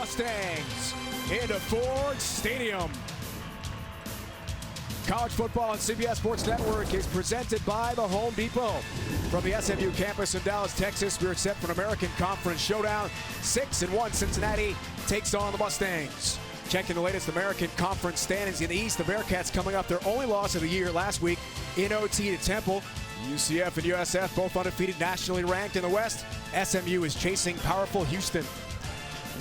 Mustangs into Ford Stadium. College football on CBS Sports Network is presented by the Home Depot. From the SMU campus in Dallas, Texas, we're set for an American Conference showdown. 6-1 Cincinnati takes on the Mustangs. Checking the latest American Conference standings in the East, the Bearcats coming up their only loss of the year last week in OT to Temple. UCF and USF both undefeated, nationally ranked in the West. SMU is chasing powerful Houston.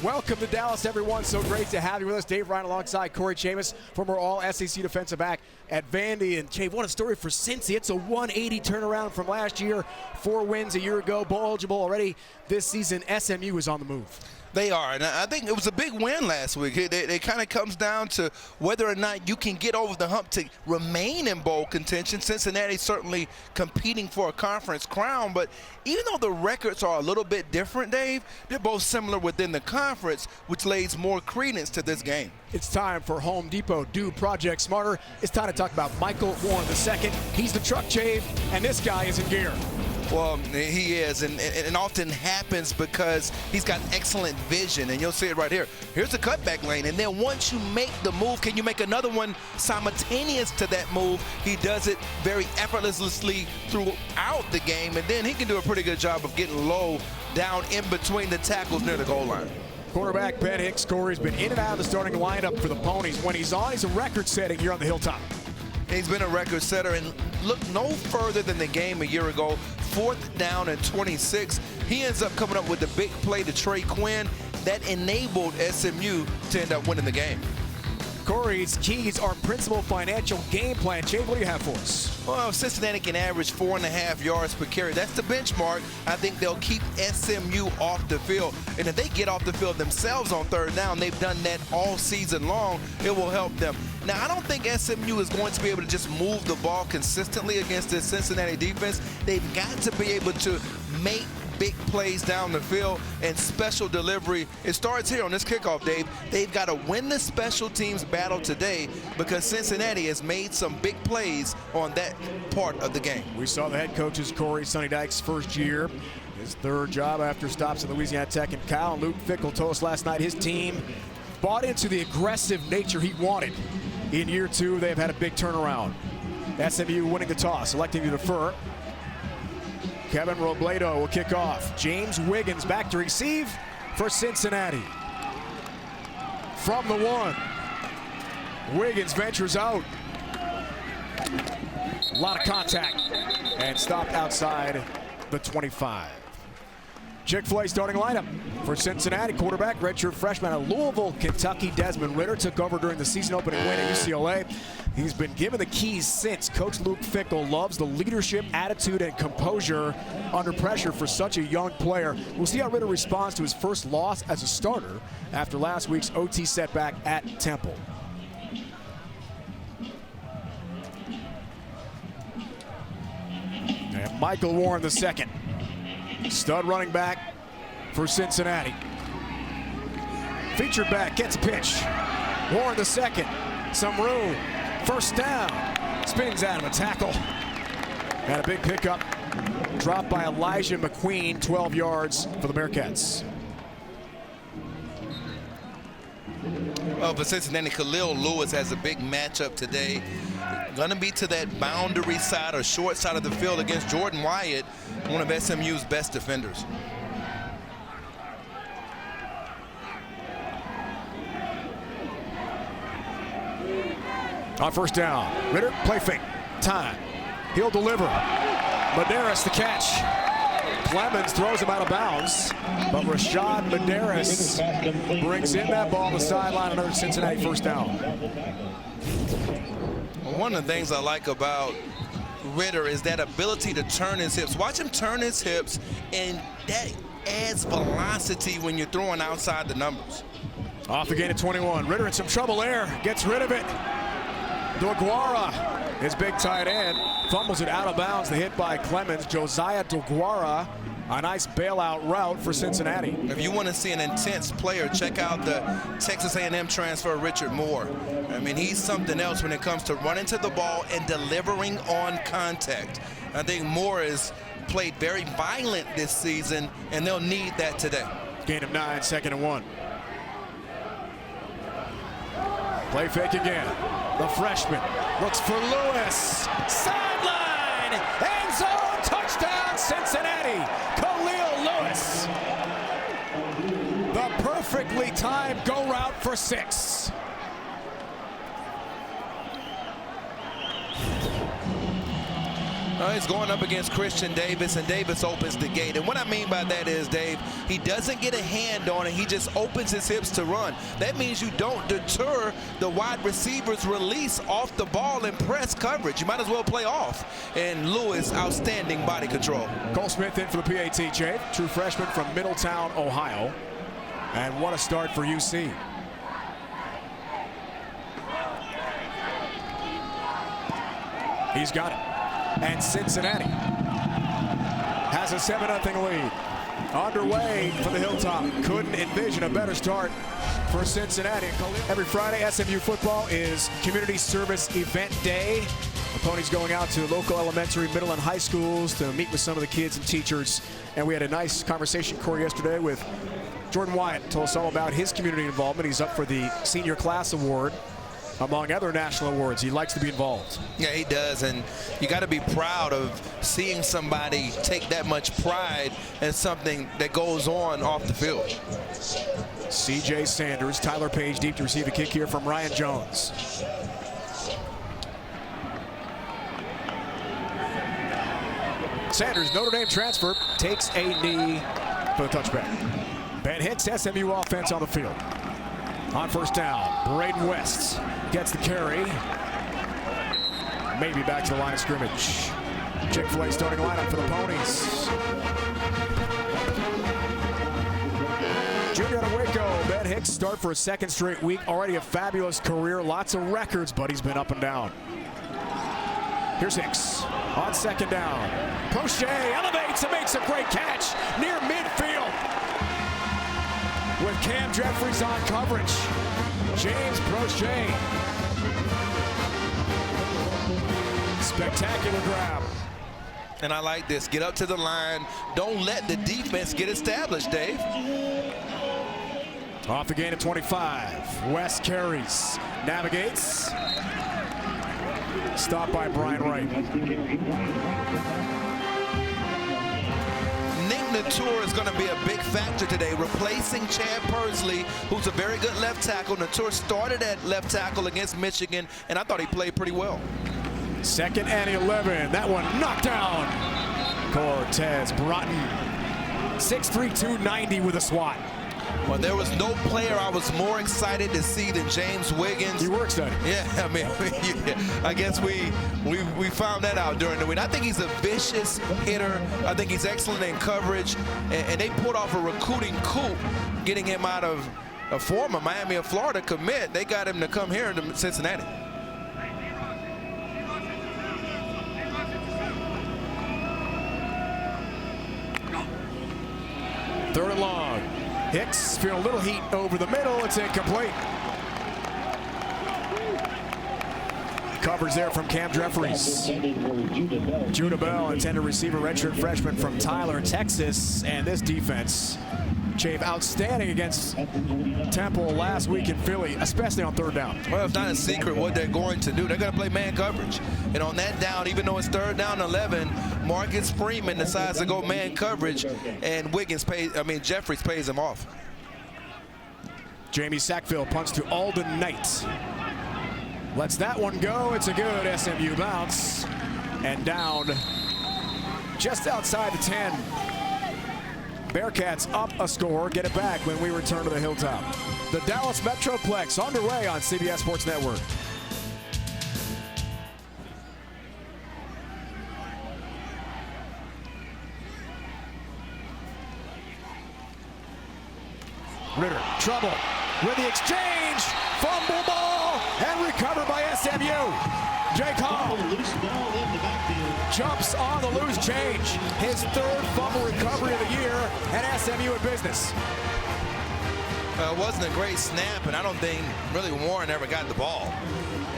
Welcome to Dallas, everyone. So great to have you with us. Dave Ryan alongside Corey Chavis, former All-SEC defensive back at Vandy. And, Chave, what a story for Cincy. It's a 180 turnaround from last year. 4 wins a year ago, bowl eligible already this season. SMU is on the move. They are, and I think it was a big win last week. It kind of comes down to whether or not you can get over the hump to remain in bowl contention. Cincinnati certainly competing for a conference crown, but even though the records are a little bit different, Dave, they're both similar within the conference, which lays more credence to this game. It's time for Home Depot Do Project Smarter. It's time to talk about Michael Warren II. He's the truck, Chave, and this guy is in gear. Well, he is, and it often happens because he's got excellent vision, and you'll see it right here. Here's the cutback lane, and then once you make the move, can you make another one simultaneous to that move? He does it very effortlessly throughout the game, and then he can do a pretty good job of getting low down in between the tackles near the goal line. Quarterback Ben Hicks, Corey's been in and out of the starting lineup for the Ponies. When he's on, he's a record-setting here on the Hilltop. He's been a record setter, and look no further than the game a year ago. 4th down and 26. He ends up coming up with the big play to Trey Quinn that enabled SMU to end up winning the game. Corey's keys are principal financial game plan. Jay, what do you have for us? Well, Cincinnati can average 4.5 yards per carry. That's the benchmark. I think they'll keep SMU off the field. And if they get off the field themselves on 3rd down, they've done that all season long, it will help them. Now, I don't think SMU is going to be able to just move the ball consistently against this Cincinnati defense. They've got to be able to make big plays down the field and special delivery. It starts here on this kickoff, Dave. They've got to win the special teams battle today because Cincinnati has made some big plays on that part of the game. We saw the head coach's Corey Sonny Dykes' first year, his 3rd job after stops at Louisiana Tech and Cal. And Luke Fickell told us last night his team bought into the aggressive nature he wanted. In year 2, they've had a big turnaround. SMU winning the toss, electing to defer. Kevin Robledo will kick off. James Wiggins back to receive for Cincinnati. From the 1, Wiggins ventures out. A lot of contact and stopped outside the 25. Chick-fil-A starting lineup for Cincinnati. Quarterback, redshirt freshman out of Louisville, Kentucky, Desmond Ridder took over during the season opening win at UCLA. He's been given the keys since. Coach Luke Fickell loves the leadership, attitude, and composure under pressure for such a young player. We'll see how Ridder responds to his first loss as a starter after last week's OT setback at Temple. And Michael Warren II. Stud running back for Cincinnati. Featured back, gets a pitch. Warren II, some room. 1st down, spins out of a tackle. And a big pickup, dropped by Elijah McQueen, 12 yards for the Bearcats. Well, for Cincinnati, Khalil Lewis has a big matchup today. Going to be to that boundary side or short side of the field against Jordan Wyatt, one of SMU's best defenders. On 1st down, Ridder, play fake, time. He'll deliver. Medeiros the catch. Clemens throws him out of bounds, but Rashad Medeiros brings in that ball on the sideline, another Cincinnati 1st down. One of the things I like about Ridder is that ability to turn his hips. Watch him turn his hips, and that adds velocity when you're throwing outside the numbers. Off the gain at 21. Ridder in some trouble there, gets rid of it. Deguara, his big tight end, fumbles it out of bounds. The hit by Clemens. Josiah Deguara, a nice bailout route for Cincinnati. If you want to see an intense player, check out the Texas A&M transfer, Richard Moore. I mean, he's something else when it comes to running to the ball and delivering on contact. I think Moore has played very violent this season, and they'll need that today. Gain of 9, 2nd and 1. Play fake again. The freshman looks for Lewis. Sideline. End zone. Touchdown, Cincinnati. Khalil Lewis. The perfectly timed go route for 6. He's going up against Christian Davis, and Davis opens the gate. And what I mean by that is, Dave, he doesn't get a hand on it. He just opens his hips to run. That means you don't deter the wide receiver's release off the ball and press coverage. You might as well play off. And Lewis, outstanding body control. Cole Smith in for the PAT, Jay. True freshman from Middletown, Ohio. And what a start for UC. He's got it. And Cincinnati has a 7-0 lead. Underway for the Hilltop. Couldn't envision a better start for Cincinnati. Every Friday, SMU football is Community Service Event Day. The Ponies going out to local elementary, middle, and high schools to meet with some of the kids and teachers. And we had a nice conversation, Corey, yesterday with Jordan Wyatt. Told us all about his community involvement. He's up for the Senior Class Award, among other national awards. He likes to be involved. Yeah, he does, and you got to be proud of seeing somebody take that much pride in something that goes on off the field. C.J. Sanders, Tyler Page deep to receive a kick here from Ryan Jones. Sanders, Notre Dame transfer, takes a knee for the touchback. Ben Hicks, SMU offense on the field. On first down, Braden West gets the carry. Maybe back to the line of scrimmage. Chick-fil-A starting lineup for the Ponies. Junior out of Waco, Ben Hicks start for a second straight week. Already a fabulous career, lots of records, but he's been up and down. Here's Hicks on second down. Prochet elevates and makes a great catch near midfield. With Cam Jeffries on coverage. James Prochet. Spectacular grab. And I like this. Get up to the line. Don't let the defense get established, Dave. Off the gain of 25. West carries. Navigates. Stopped by Brian Wright. Natur is going to be a big factor today, replacing Chad Pursley, who's a very good left tackle. Natur started at left tackle against Michigan, and I thought he played pretty well. 2nd and 11. That one knocked down. Cortez Broughton. 6'3", 290 with a swat. Well, there was no player I was more excited to see than James Wiggins. You were excited. Yeah, I mean, I guess we found that out during the week. I think he's a vicious hitter. I think he's excellent in coverage. And they pulled off a recruiting coup, getting him out of a former Miami of Florida commit. They got him to come here to Cincinnati. Third and long. Hicks feeling a little heat over the middle. It's incomplete. Coverage there from Cam Jeffries. Judah Bell, intended receiver, redshirt freshman from Tyler, Texas. And this defense, Chave, outstanding against Temple last week in Philly, especially on third down. Well, it's not a secret what they're going to do. They're going to play man coverage. And on that down, even though it's 3rd down 11, Marcus Freeman decides to go man coverage, and Jeffries pays him off. Jamie Sackville punts to Alden Knight. Lets that one go. It's a good SMU bounce. And down just outside the 10. Bearcats up a score. Get it back when we return to the Hilltop. The Dallas Metroplex underway on CBS Sports Network. Ritter, trouble with the exchange, fumble ball, and recovered by SMU. Jake Hall jumps on the loose change. His 3rd fumble recovery of the year, and SMU in business. It wasn't a great snap, and I don't think really Warren ever got the ball.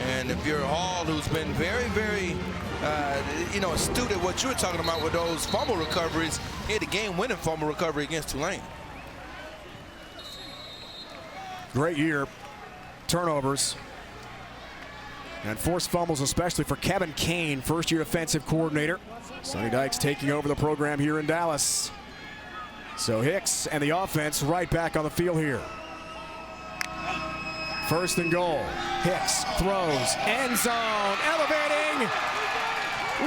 And if you're Hall, who's been very, very astute at what you were talking about with those fumble recoveries, he had a game-winning fumble recovery against Tulane. Great year. Turnovers. And forced fumbles, especially for Kevin Kane, first-year defensive coordinator. Sonny Dykes taking over the program here in Dallas. So Hicks and the offense right back on the field here. First and goal. Hicks throws, end zone, elevating.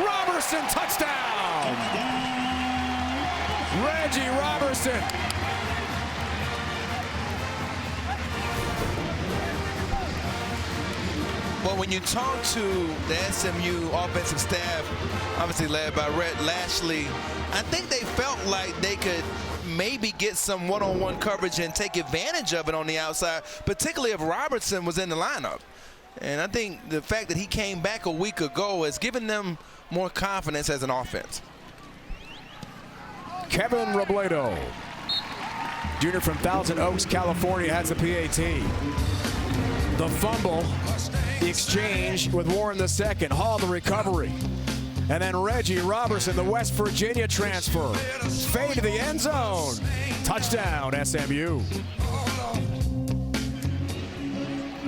Robertson, touchdown. Reggie Robertson. Well, when you talk to the SMU offensive staff, obviously led by Rhett Lashley, I think they felt like they could maybe get some one-on-one coverage and take advantage of it on the outside, particularly if Robertson was in the lineup. And I think the fact that he came back a week ago has given them more confidence as an offense. Kevin Robledo, junior from Thousand Oaks, California, has the PAT. The fumble, the exchange with Warren II. Hall the recovery. And then Reggie Robertson, the West Virginia transfer. Fade to the end zone. Touchdown, SMU.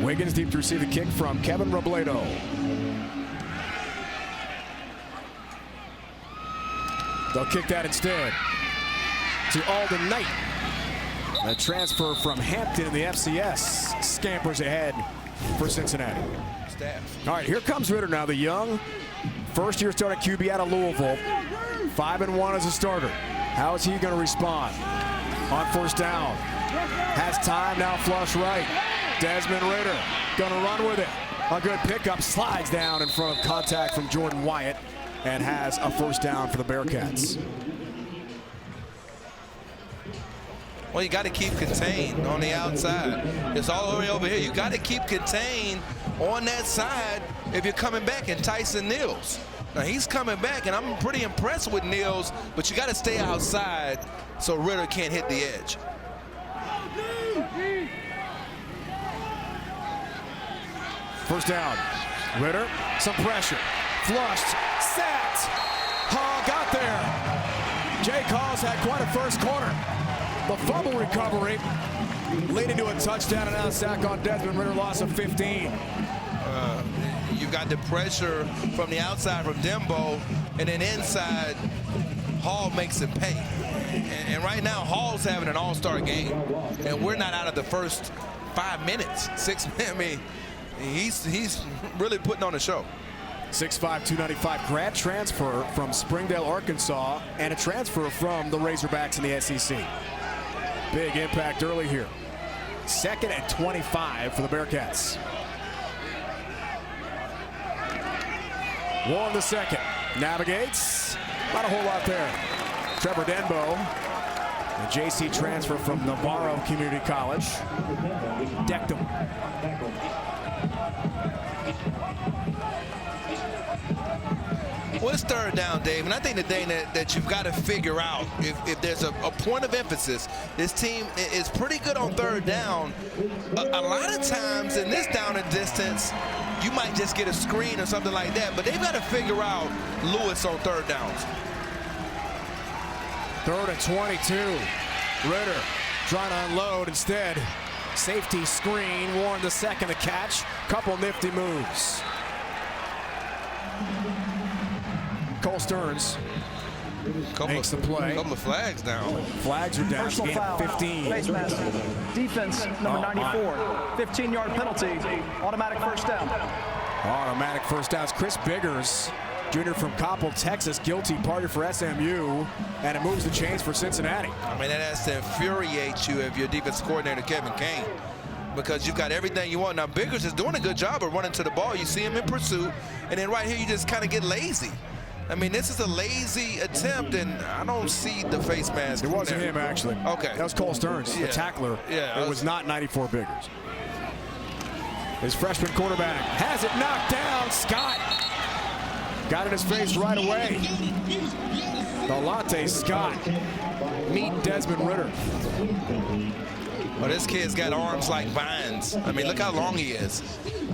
Wiggins deep to receive the kick from Kevin Robledo. They'll kick that instead to Alden Knight. A transfer from Hampton in the FCS scampers ahead for Cincinnati. All right, here comes Ritter now, the young first-year starting QB out of Louisville. 5-1 as a starter. How is he going to respond? On first down. Has time, now flush right. Desmond Ritter going to run with it. A good pickup, slides down in front of contact from Jordan Wyatt and has a first down for the Bearcats. Well, you got to keep contained on the outside. It's all the way over here. You got to keep contained on that side if you're coming back. And Tyson Neals. Now he's coming back, and I'm pretty impressed with Neals, but you got to stay outside so Ritter can't hit the edge. First down. Ritter, some pressure. Flushed, sacked. Hall got there. Jay Calls had quite a first quarter. The fumble recovery leading to a touchdown, and now sack on Desmond Ritter, loss of 15. You've got the pressure from the outside from Dembo, and then inside, Hall makes it pay. And right now, Hall's having an all-star game, and we're not out of the first 5 minutes. 6 minutes, I mean, he's really putting on a show. 6'5", 295 grad transfer from Springdale, Arkansas, and a transfer from the Razorbacks in the SEC. Big impact early here. 2nd and 25 for the Bearcats. Warren II navigates. Not a whole lot there. Trevor Denbo, the JC transfer from Navarro Community College, decked him. Well, it's third down, Dave, and I think the thing that you've got to figure out, if there's a point of emphasis, this team is pretty good on third down. A lot of times in this down and distance, you might just get a screen or something like that, but they've got to figure out Lewis on third downs. 3rd and 22. Ritter trying to unload instead. Safety screen. Warren II the catch. Couple nifty moves. Cole Stearns makes the play. Couple of flags down. Flags are down. Personal foul. 15. Face mask. Defense number 94. 15-yard penalty. Automatic first down. Automatic first down. Chris Biggers, junior from Coppell, Texas, guilty party for SMU, and it moves the chains for Cincinnati. I mean, that has to infuriate you if you're defense coordinator Kevin Kane, because you've got everything you want. Now, Biggers is doing a good job of running to the ball. You see him in pursuit, and then right here you just kind of get lazy. I mean, this is a lazy attempt, and I don't see the face mask. It wasn't him, actually. Okay. That was Cole Stearns, the tackler. Yeah. It was not 94 Biggers. His freshman quarterback has it knocked down. Scott got in his face right away. The Latte Scott. Meet Desmond Ritter. Well, this kid's got arms like vines. I mean, look how long he is.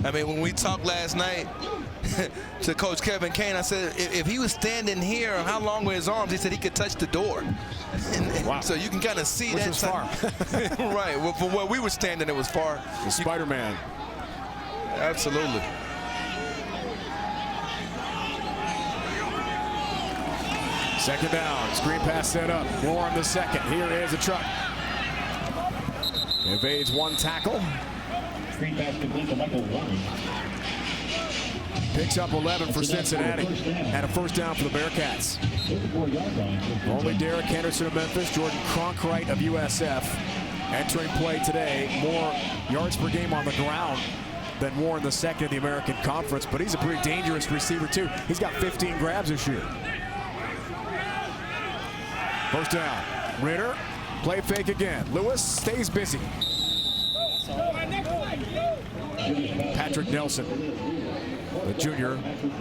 I mean, when we talked last night to Coach Kevin Kane, I said, if he was standing here, how long were his arms? He said he could touch the door. Wow. So you can kind of see Which that. was far. Right. Well, from where we were standing, it was far. The Spider-Man. Absolutely. Second down, screen pass set up. Moore on the second. Here is a truck. Evades one tackle. Screen pass complete to Michael Warren. Picks up 11 for Cincinnati. And a first down for the Bearcats. Only Derek Henderson of Memphis, Jordan Cronkite of USF entering play today. More yards per game on the ground than Warren the second in the American Conference, but he's a pretty dangerous receiver too. He's got 15 grabs this year. First down, Ritter, play fake again. Lewis stays busy. Patrick Nelson, the junior,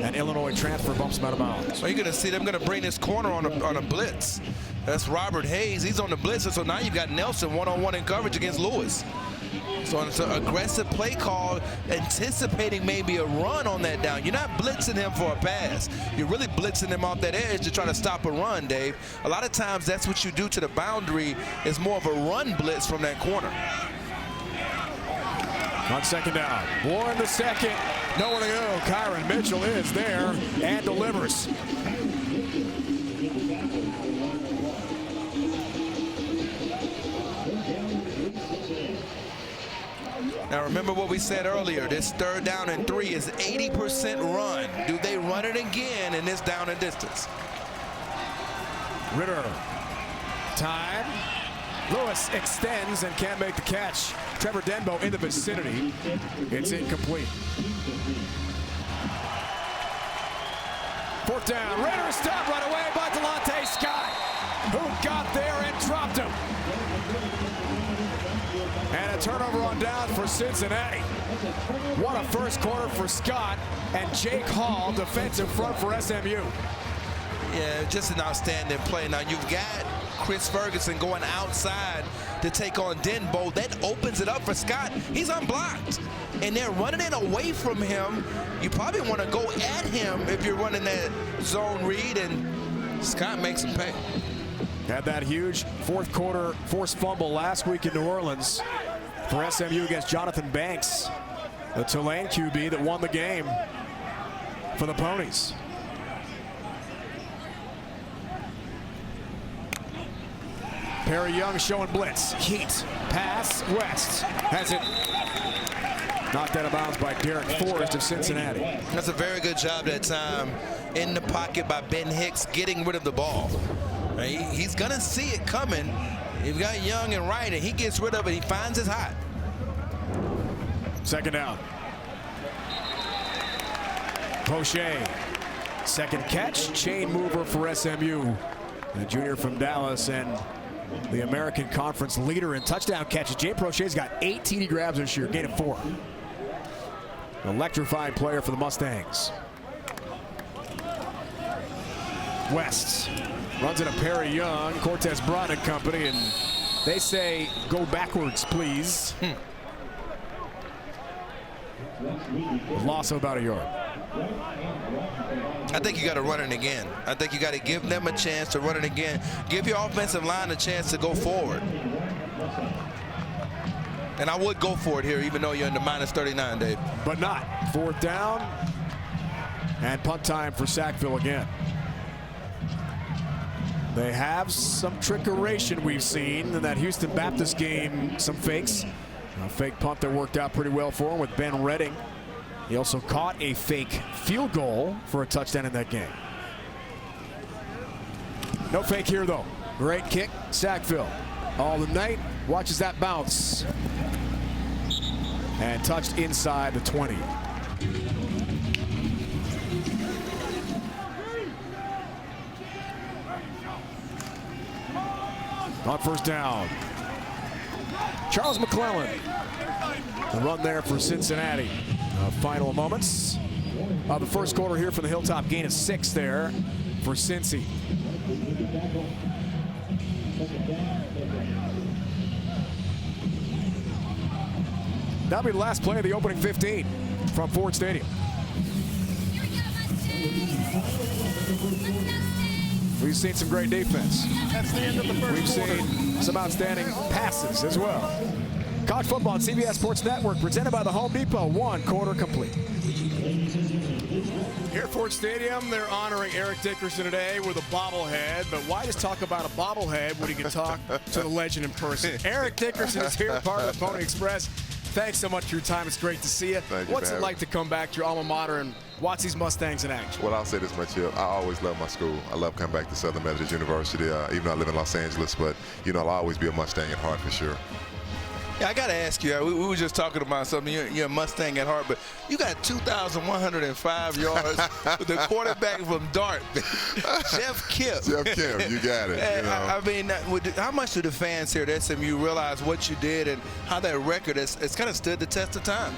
an Illinois transfer, bumps him out of bounds. So you're going to see them going to bring this corner on a blitz. That's Robert Hayes. He's on the blitz, and so now you've got Nelson one-on-one in coverage against Lewis. So it's an aggressive play call, anticipating maybe a run on that down. You're not blitzing him for a pass. You're really blitzing him off that edge to try to stop a run, Dave. A lot of times that's what you do to the boundary, is more of a run blitz from that corner. On second down, Warren the second, nowhere to go. Kyron Mitchell is there and delivers. Now remember what we said earlier, this third down and 3 is 80% run. Do they run it again in this down and distance? Ritter, time. Lewis extends and can't make the catch. Trevor Denbo in the vicinity. It's incomplete. Fourth down. Ritter stopped right away by Delonte Scott, who got there and dropped him. And a turnover on down for Cincinnati. What a first quarter for Scott and Jake Hall, defensive front for SMU. Yeah, just an outstanding play. Now you've got Chris Ferguson going outside to take on Denbo. That opens it up for Scott. He's unblocked, and they're running it away from him. You probably want to go at him if you're running that zone read, and Scott makes him pay. Had that huge fourth quarter forced fumble last week in New Orleans for SMU against Jonathan Banks, the Tulane QB that won the game for the Ponies. Perry Young showing blitz. Heat. Pass. West has it knocked out of bounds by Derek Forrest of Cincinnati. That's a very good job that time in the pocket by Ben Hicks, getting rid of the ball. He's going to see it coming. You've got Young and Wright, and he gets rid of it. He finds his hot. Second down. Crochet. Second catch. Chain mover for SMU. The junior from Dallas and the American Conference leader in touchdown catches. Jay Prochet's got 8 TD grabs this year, gain of 4. Electrifying player for the Mustangs. West runs into Perry Young, Cortez Broughton and company, and they say go backwards, please. Loss of about a yard. I think you got to run it again. I think you got to give them a chance to run it again. Give your offensive line a chance to go forward. And I would go for it here, even though you're in the -39, Dave. But not. Fourth down and punt time for Sackville again. They have some trickeration we've seen in that Houston Baptist game, some fakes. A fake punt that worked out pretty well for him with Ben Redding. He also caught a fake field goal for a touchdown in that game. No fake here, though. Great kick, Sackville. All the night, watches that bounce. And touched inside the 20. On first down, Charles McClellan. The run there for Cincinnati. Final moments of the first quarter here for the Hilltop. Gain of 6 there for Cincy. That'll be the last play of the opening 15 from Ford Stadium. We've seen some great defense. That's the end of the first quarter. We've seen some outstanding passes as well. College football on CBS Sports Network, presented by the Home Depot. 1 quarter complete. Here at Ford Stadium, they're honoring Eric Dickerson today with a bobblehead. But why just talk about a bobblehead when you can talk to the legend in person? Eric Dickerson is here, part of the Pony Express. Thanks so much for your time. It's great to see you. What's it like to come back to your alma mater and watch these Mustangs in action? Well, I'll say this much here. I always love my school. I love coming back to Southern Methodist University, even though I live in Los Angeles. But, you know, I'll always be a Mustang at heart for sure. Yeah, I got to ask you, we were just talking about something. You're a Mustang at heart, but you got 2,105 yards with the quarterback from Dart, Jeff Kemp. Jeff Kemp, you got it. You know. I mean, how much do the fans here at SMU realize what you did and how that record has kind of stood the test of time?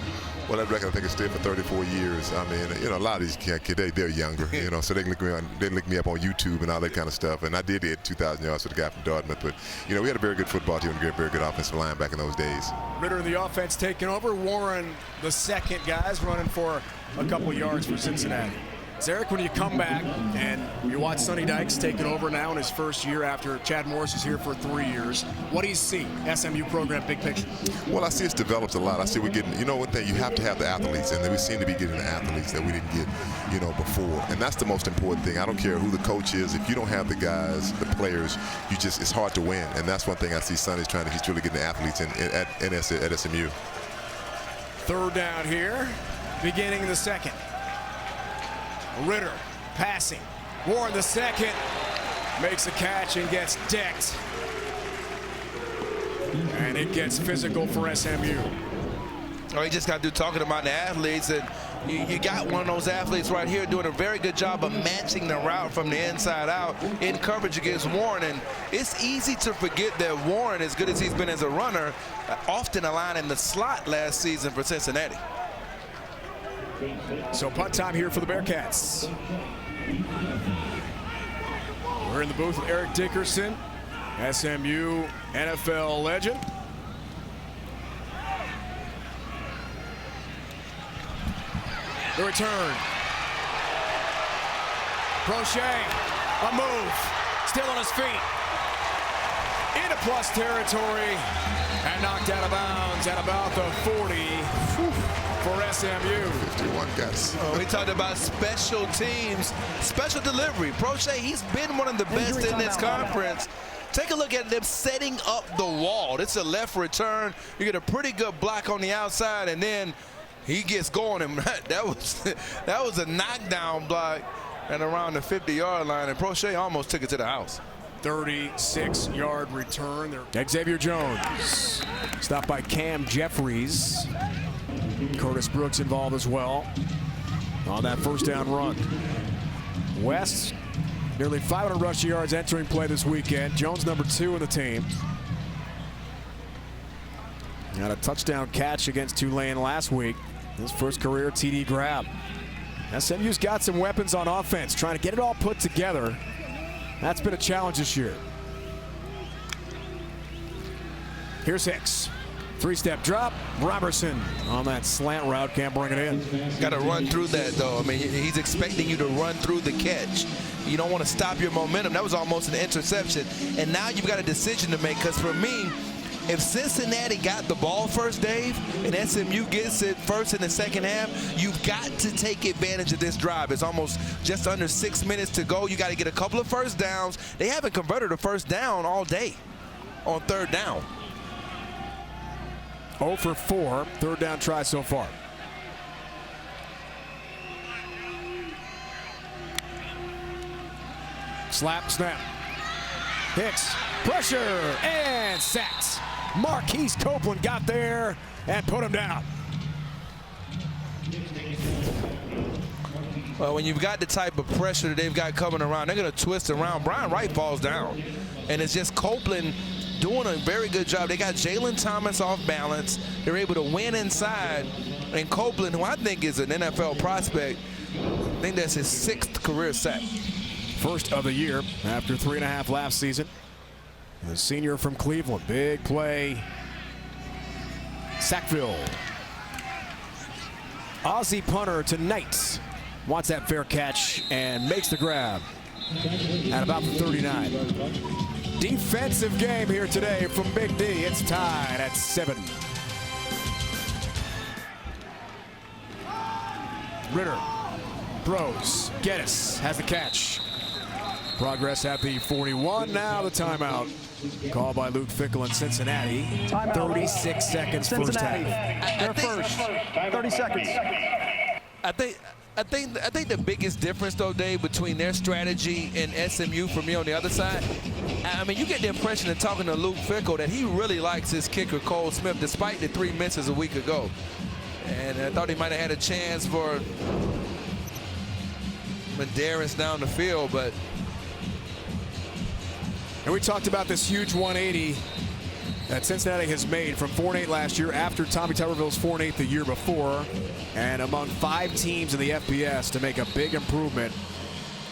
Well, that record, I think, it's stayed for 34 years. I mean, you know, a lot of these kids, they're younger, you know, so they look me up on YouTube and all that kind of stuff. And I did get 2,000 yards with the guy from Dartmouth. But, you know, we had a very good football team and a very good offensive line back in those days. Ritter in the offense taking over. Warren, the second guys, running for a couple yards for Cincinnati. So Eric, when you come back and you watch Sonny Dykes taking over now in his first year after Chad Morris is here for 3 years, what do you see? SMU program, big picture. Well, I see it's developed a lot. I see we're getting, you know, one thing, you have to have the athletes, and we seem to be getting the athletes that we didn't get, you know, before. And that's the most important thing. I don't care who the coach is. If you don't have the guys, the players, it's hard to win. And that's one thing I see Sonny's trying to, he's really getting the athletes at SMU. Third down here, beginning in the second. Ritter passing. Warren the second makes a catch and gets decked. And it gets physical for SMU. Oh, you just got to do talking about the athletes, and you got one of those athletes right here doing a very good job of matching the route from the inside out in coverage against Warren. And it's easy to forget that Warren, as good as he's been as a runner, often aligned in the slot last season for Cincinnati. So punt time here for the Bearcats. We're in the booth with Eric Dickerson, SMU NFL legend. The return. Crochet, a move, still on his feet. Into plus territory and knocked out of bounds at about the 40. For SMU. 51 guys. Oh, we talked about special teams, special delivery. Prochet, he's been one of the best in this conference. Take a look at them setting up the wall. It's a left return. You get a pretty good block on the outside, and then he gets going, and that was a knockdown block and around the 50-yard line, and Prochet almost took it to the house. 36-yard return there. Xavier Jones stopped by Cam Jeffries. Curtis Brooks involved as well on that first down run. West, nearly 500 rushing yards entering play this weekend. Jones number 2 in the team. Got a touchdown catch against Tulane last week. His first career TD grab. SMU's got some weapons on offense, trying to get it all put together. That's been a challenge this year. Here's Hicks. 3-step drop. Robertson on that slant route, can't bring it in. Got to run through that, though. I mean, he's expecting you to run through the catch. You don't want to stop your momentum. That was almost an interception. And now you've got a decision to make, because for me, if Cincinnati got the ball first, Dave, and SMU gets it first in the second half, you've got to take advantage of this drive. It's almost just under 6 minutes to go. You got to get a couple of first downs. They haven't converted a first down all day on third down. 0 for 4, third down try so far. Slap, snap. Hicks, pressure, and sacked. Marquise Copeland got there and put him down. Well, when you've got the type of pressure that they've got coming around, they're going to twist around. Brian Wright falls down. And it's just Copeland doing a very good job. They got Jalen Thomas off balance. They're able to win inside. And Copeland, who I think is an NFL prospect, I think that's his 6th career sack. First of the year after 3.5 last season. The senior from Cleveland, big play. Sackville. Aussie punter tonight wants that fair catch and makes the grab at about the 39. Defensive game here today from Big D. It's tied at 7. Ritter throws. Geddes has the catch. Progress at the 41. Now the timeout. Called by Luke Fickell in Cincinnati. Timeout. 36 seconds Cincinnati, first half. they're first. 30 seconds. I think the biggest difference, though, Dave, between their strategy and SMU for me on the other side, I mean, you get the impression in talking to Luke Fickell that he really likes his kicker, Cole Smith, despite the 3 misses a week ago. And I thought he might have had a chance for Medeiros down the field, but. And we talked about this huge 180 that Cincinnati has made from 4-8 last year after Tommy Tuberville's 4-8 the year before, and among 5 teams in the FBS to make a big improvement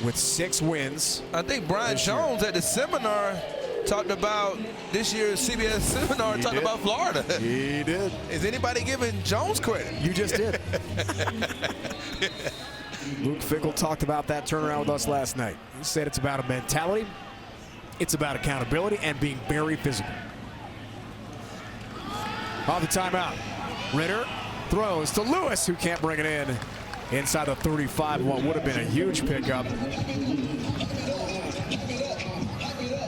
with 6 wins. I think Brian Jones at the seminar talked about this year's CBS seminar, talked about Florida. He did. Is anybody giving Jones credit? You just did. Luke Fickell talked about that turnaround with us last night. He said it's about a mentality, it's about accountability, and being very physical. Off the timeout, Ritter throws to Lewis, who can't bring it in inside the 35. What would have been a huge pickup.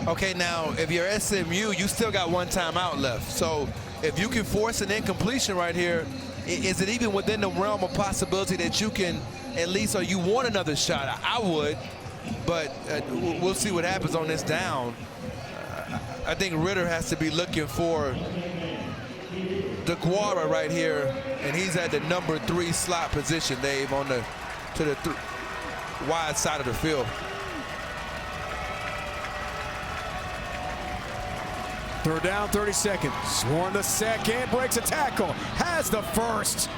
Okay, now, if you're SMU, you still got 1 timeout left. So if you can force an incompletion right here, is it even within the realm of possibility that you can at least, or you want another shot? I would, but we'll see what happens on this down. I think Ritter has to be looking for DeGuara right here, and he's at the number 3 slot position, Dave, on the wide side of the field. Third down, 30 seconds. Warren the second, breaks a tackle, has the first.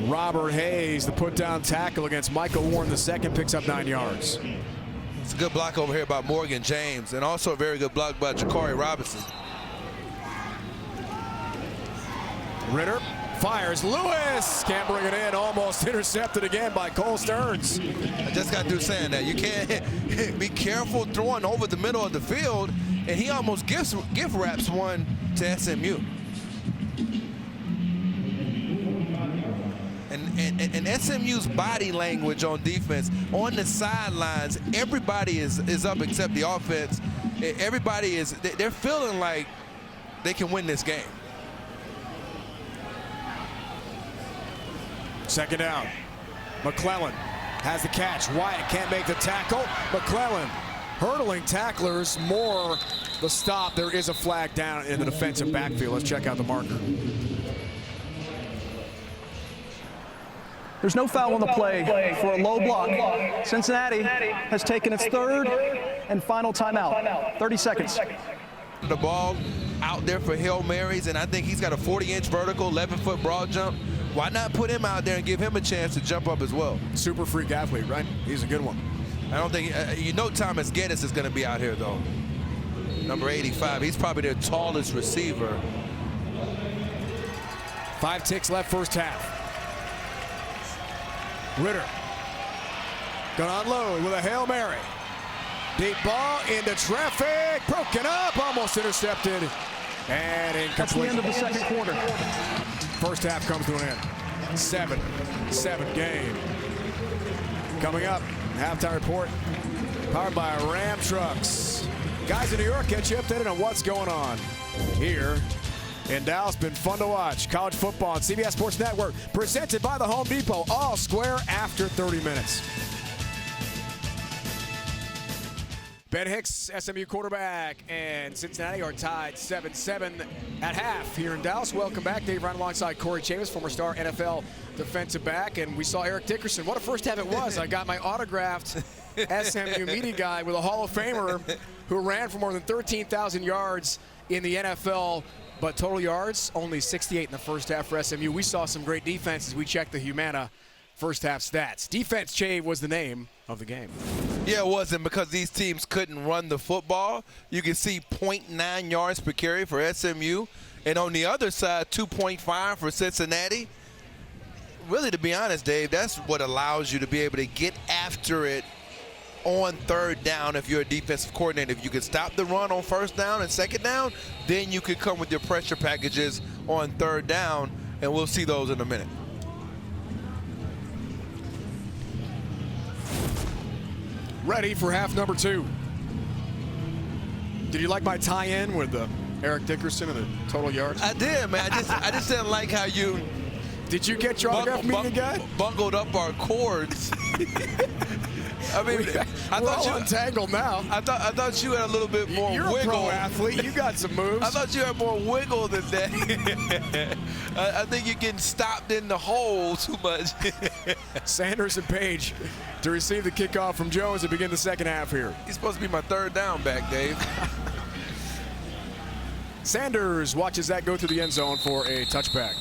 Robert Hayes, the put down tackle against Michael Warren the second, picks up 9 yards. It's a good block over here by Morgan James, and also a very good block by Jakari Robinson. Ritter fires. Lewis can't bring it in. Almost intercepted again by Cole Stearns. I just got through saying that. You can't be careful throwing over the middle of the field, and he almost gift wraps one to SMU. And SMU's body language on defense, on the sidelines, everybody is up except the offense. Everybody is, they're feeling like they can win this game. Second down. McClellan has the catch. Wyatt can't make the tackle. McClellan hurdling tacklers, more the stop. There is a flag down in the defensive backfield. Let's check out the marker. There's no foul on the play for a low block. Cincinnati has taken its 3rd and final timeout. 30 seconds. The ball out there for Hail Marys, and I think he's got a 40-inch vertical, 11-foot broad jump. Why not put him out there and give him a chance to jump up as well? Super freak athlete, right? He's a good one. I don't think, Thomas Geddes is going to be out here, though. Number 85, he's probably their tallest receiver. 5 ticks left first half. Ritter gonna unload with a Hail Mary. Deep ball into traffic, broken up, almost intercepted, and incomplete. That's the end of the second quarter. First half comes to an end. 7-7 game. Coming up, halftime report powered by Ram Trucks. Guys in New York, get you updated on what's going on here in Dallas. Been fun to watch. College football on CBS Sports Network, presented by the Home Depot. All square after 30 minutes. Ben Hicks, SMU quarterback, and Cincinnati are tied 7-7 at half here in Dallas. Welcome back. Dave Ryan alongside Corey Chavis, former star NFL defensive back. And we saw Eric Dickerson. What a first half it was. I got my autographed SMU media guy with a Hall of Famer who ran for more than 13,000 yards in the NFL. But total yards, only 68 in the first half for SMU. We saw some great defense as we checked the Humana first half stats. Defense Chave was the name of the game. Yeah, it wasn't, because these teams couldn't run the football. You can see 0.9 yards per carry for SMU. And on the other side, 2.5 for Cincinnati. Really, to be honest, Dave, that's what allows you to be able to get after it on third down if you're a defensive coordinator. If you can stop the run on first down and second down, then you can come with your pressure packages on third down, and we'll see those in a minute. ready for half number 2. Did you like my tie-in with Eric Dickerson and the total yards? I did, man. I just didn't like how you. Did you get your autograph meeting again? Bungled up our cords. I mean, I thought you untangled now. I thought you had a little bit more You're wiggle. a pro athlete. You got some moves. I thought you had more wiggle than that. I think you're getting stopped in the hole too much. Sanders and Page to receive the kickoff from Jones to begin the second half here. He's supposed to be my third down back, Dave. Sanders watches that go through the end zone for a touchback.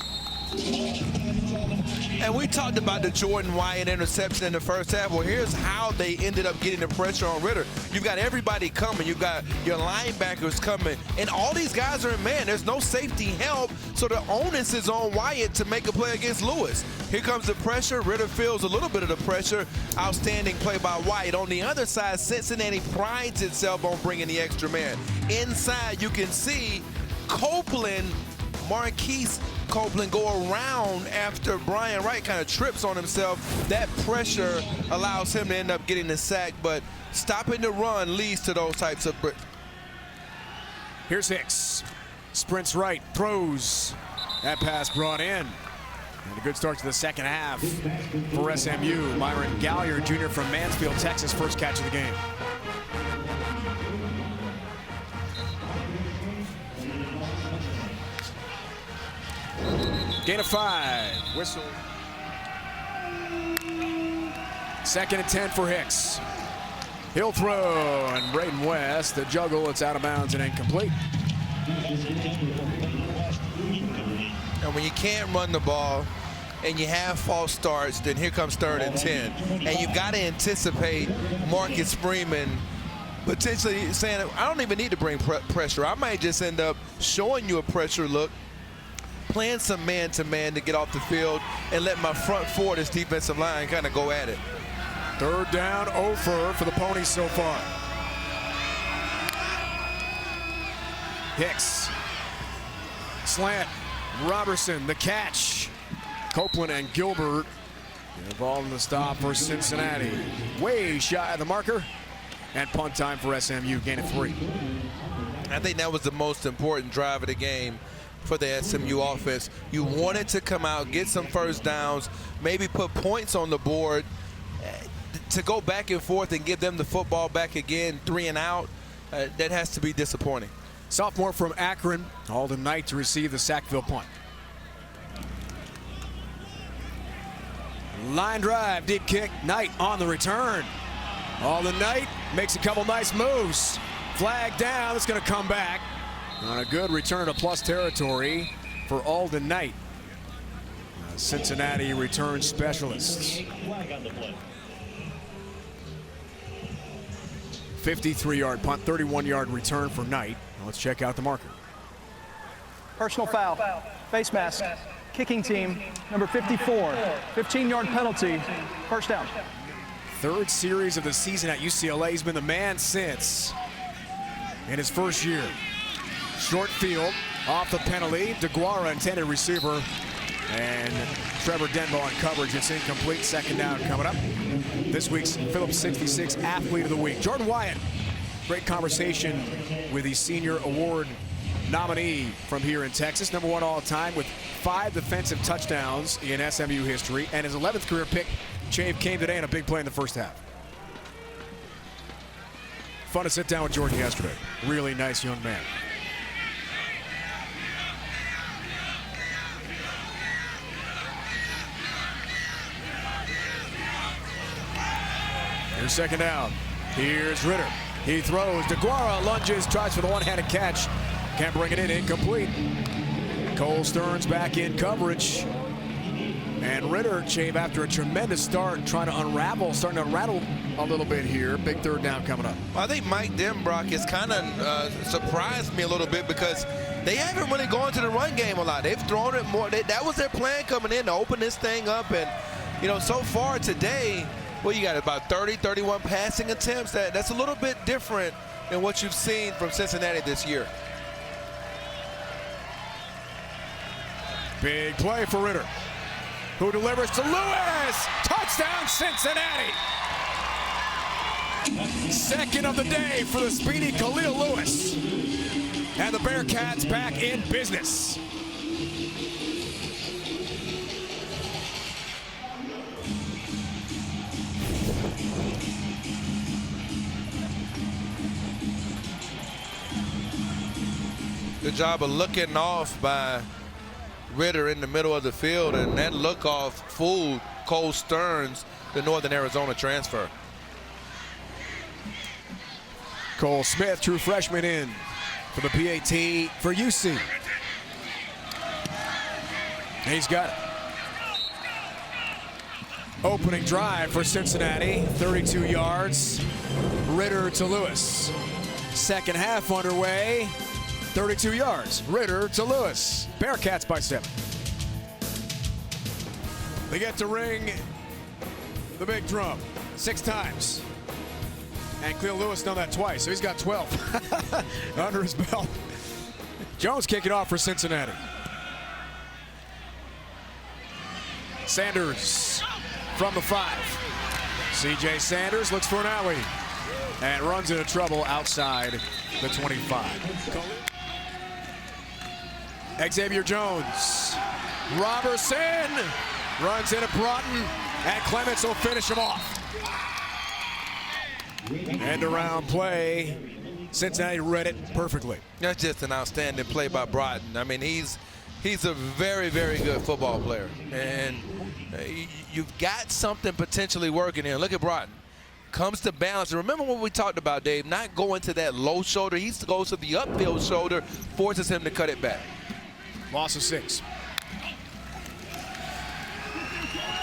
And we talked about the Jordan Wyatt interception in the first half. Well, here's how they ended up getting the pressure on Ritter. You've got everybody coming. You've got your linebackers coming. And all these guys are in man. There's no safety help. So the onus is on Wyatt to make a play against Lewis. Here comes the pressure. Ritter feels a little bit of the pressure. Outstanding play by Wyatt. On the other side, Cincinnati prides itself on bringing the extra man. Inside, you can see Copeland, Marquise Copeland, go around after Brian Wright kind of trips on himself. That pressure allows him to end up getting the sack, but stopping the run leads to those types of. Here's Hicks. Sprints right, throws. That pass brought in. And a good start to the second half for SMU. Myron Galliard Jr. from Mansfield, Texas, first catch of the game. Gain of 5. Whistle. 2nd and 10 for Hicks. He'll throw, and Braden West, the juggle, it's out of bounds and incomplete. And when you can't run the ball and you have false starts, then here comes 3rd and 10. And you've got to anticipate Marcus Freeman potentially saying, I don't even need to bring pressure. I might just end up showing you a pressure look, playing some man-to-man to get off the field, and let my front four, this defensive line, kind of go at it. 3rd down, over for the Ponies so far. Hicks. Slant. Robertson, the catch. Copeland and Gilbert involved in the stop for Cincinnati. Way shy of the marker. And punt time for SMU, gain of 3. I think that was the most important drive of the game for the SMU offense. You wanted to come out, get some first downs, maybe put points on the board. To go back and forth and give them the football back again, 3 and out, that has to be disappointing. Sophomore from Akron, Alden Knight to receive the Sackville punt. Line drive, deep kick, Knight on the return. Alden Knight makes a couple nice moves. Flag down, it's going to come back. On a good return to plus territory for Alden Knight. Cincinnati return specialists. 53-yard punt, 31-yard return for Knight. Let's check out the marker. Personal foul, face mask, kicking team, number 54, 15-yard penalty, first down. 3rd series of the season at UCLA. He's been the man since in his first year. Short field, off the penalty. DeGuara, intended receiver, and Trevor Denbo on coverage. It's incomplete. 2nd down coming up. This week's Phillips 66 Athlete of the Week. Jordan Wyatt, great conversation with the Senior Award nominee from here in Texas. #1 all time with 5 defensive touchdowns in SMU history. And his 11th career pick came today in a big play in the first half. Fun to sit down with Jordan yesterday. Really nice young man. Here's 2nd down. Here's Ritter. He throws. DeGuara lunges, tries for the one-handed catch. Can't bring it in, incomplete. Cole Stearns back in coverage. And Ritter, Chave, after a tremendous start, trying to unravel, starting to unravel a little bit here. Big 3rd down coming up. I think Mike Denbrock has kind of surprised me a little bit because they haven't really gone to the run game a lot. They've thrown it more. That was their plan coming in, to open this thing up. And, you know, so far today, well, you got about 30, 31 passing attempts. That's a little bit different than what you've seen from Cincinnati this year. Big play for Ritter, who delivers to Lewis. Touchdown, Cincinnati. Second of the day for the speedy Khalil Lewis. And the Bearcats back in business. Good job of looking off by Ritter in the middle of the field, and that look off fooled Cole Stearns, the Northern Arizona transfer. Cole Smith, true freshman, in for the PAT for UC. He's got it. Opening drive for Cincinnati, 32 yards. Ritter to Lewis. Second half underway, 32 yards. Ritter to Lewis. Bearcats by 7. They get to ring the big drum 6 times. And Khalil Lewis done that twice, so he's got 12 under his belt. Jones kicking off for Cincinnati. Sanders from the 5. C.J. Sanders looks for an alley and runs into trouble outside the 25. Xavier Jones. Robertson runs into Broughton, and Clements will finish him off. End around play. Cincinnati read it perfectly. That's just an outstanding play by Broughton. I mean, he's a very, very good football player. And you've got something potentially working here. Look at Broughton. Comes to balance. Remember what we talked about, Dave, not going to that low shoulder. He goes to the upfield shoulder, forces him to cut it back. Loss of 6.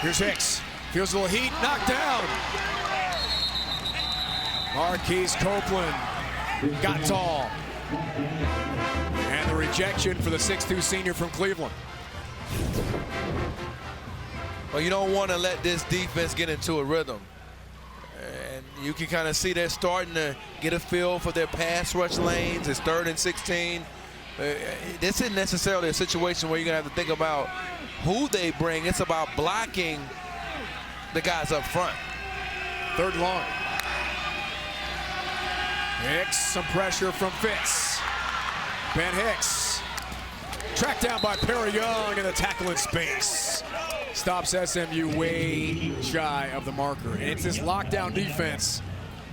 Here's Hicks. Feels a little heat. Knocked down. Marquise Copeland got tall. And the rejection for the 6'2 senior from Cleveland. Well, you don't want to let this defense get into a rhythm. And you can kind of see they're starting to get a feel for their pass rush lanes. It's 3rd and 16. This isn't necessarily a situation where you're going to have to think about who they bring. It's about blocking the guys up front. 3rd and long. Hicks, some pressure from Fitz. Ben Hicks. Tracked down by Perry Young, and the tackle in space. Stops SMU way shy of the marker. And it's this lockdown defense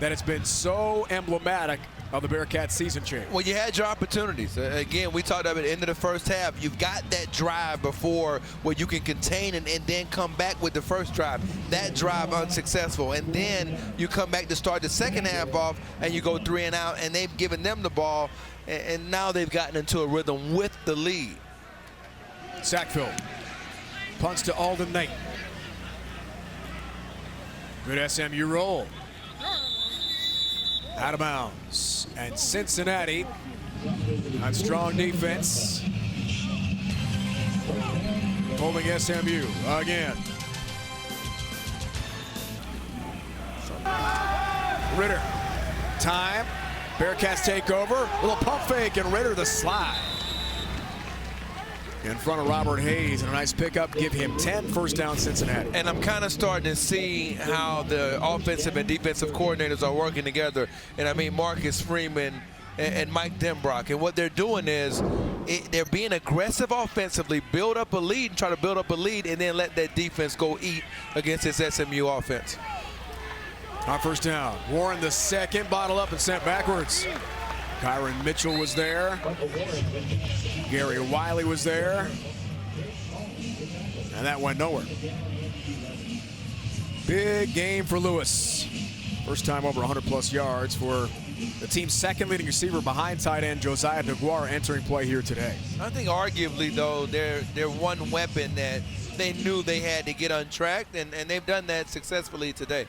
that has been so emblematic of the Bearcats season change. Well, you had your opportunities. Again, we talked about it in the first half. You've got that drive before where you can contain and then come back with the first drive. That drive unsuccessful. And then you come back to start the second half off and you go 3 and out, and they've given them the ball, and now they've gotten into a rhythm with the lead. Sackville punts to Alden Knight. Good SMU roll. Out of bounds. And Cincinnati on strong defense. Holding SMU again. Ritter. Time. Bearcats take over. Little pump fake, and Ritter the slide. In front of Robert Hayes, and a nice pickup. Give him 10, first down Cincinnati. And I'm kind of starting to see how the offensive and defensive coordinators are working together. And I mean Marcus Freeman and Mike Denbrock. And what they're doing is they're being aggressive offensively, build up a lead, and try to build up a lead, and then let that defense go eat against this SMU offense. On first down, Warren the second, bottled up and sent backwards. Kyron Mitchell was there. Gary Wiley was there. And that went nowhere. Big game for Lewis. First time over 100-plus yards for the team's second leading receiver behind tight end Josiah DeGuara entering play here today. I think arguably, though, they're one weapon that they knew they had to get untracked, and they've done that successfully today.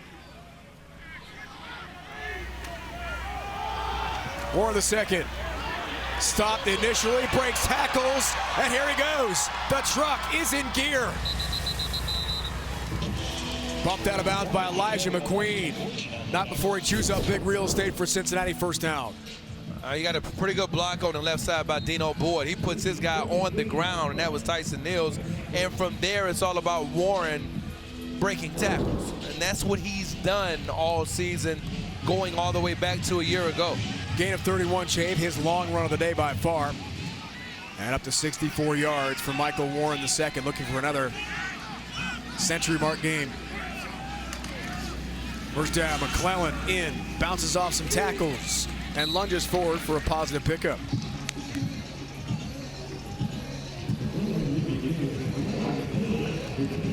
Warren the second. Stopped initially, breaks tackles, and here he goes. The truck is in gear. Bumped out of bounds by Elijah McQueen. Not before he chews up big real estate for Cincinnati, first down. You got a pretty good block on the left side by Dino Boyd. He puts his guy on the ground, and that was Tyson Nils. And from there, it's all about Warren breaking tackles. And that's what he's done all season. going all the way back to a year ago. Gain of 31, Chave, his long run of the day by far. And up to 64 yards for Michael Warren II, looking for another century mark game. First down, McClellan in, bounces off some tackles, and lunges forward for a positive pickup.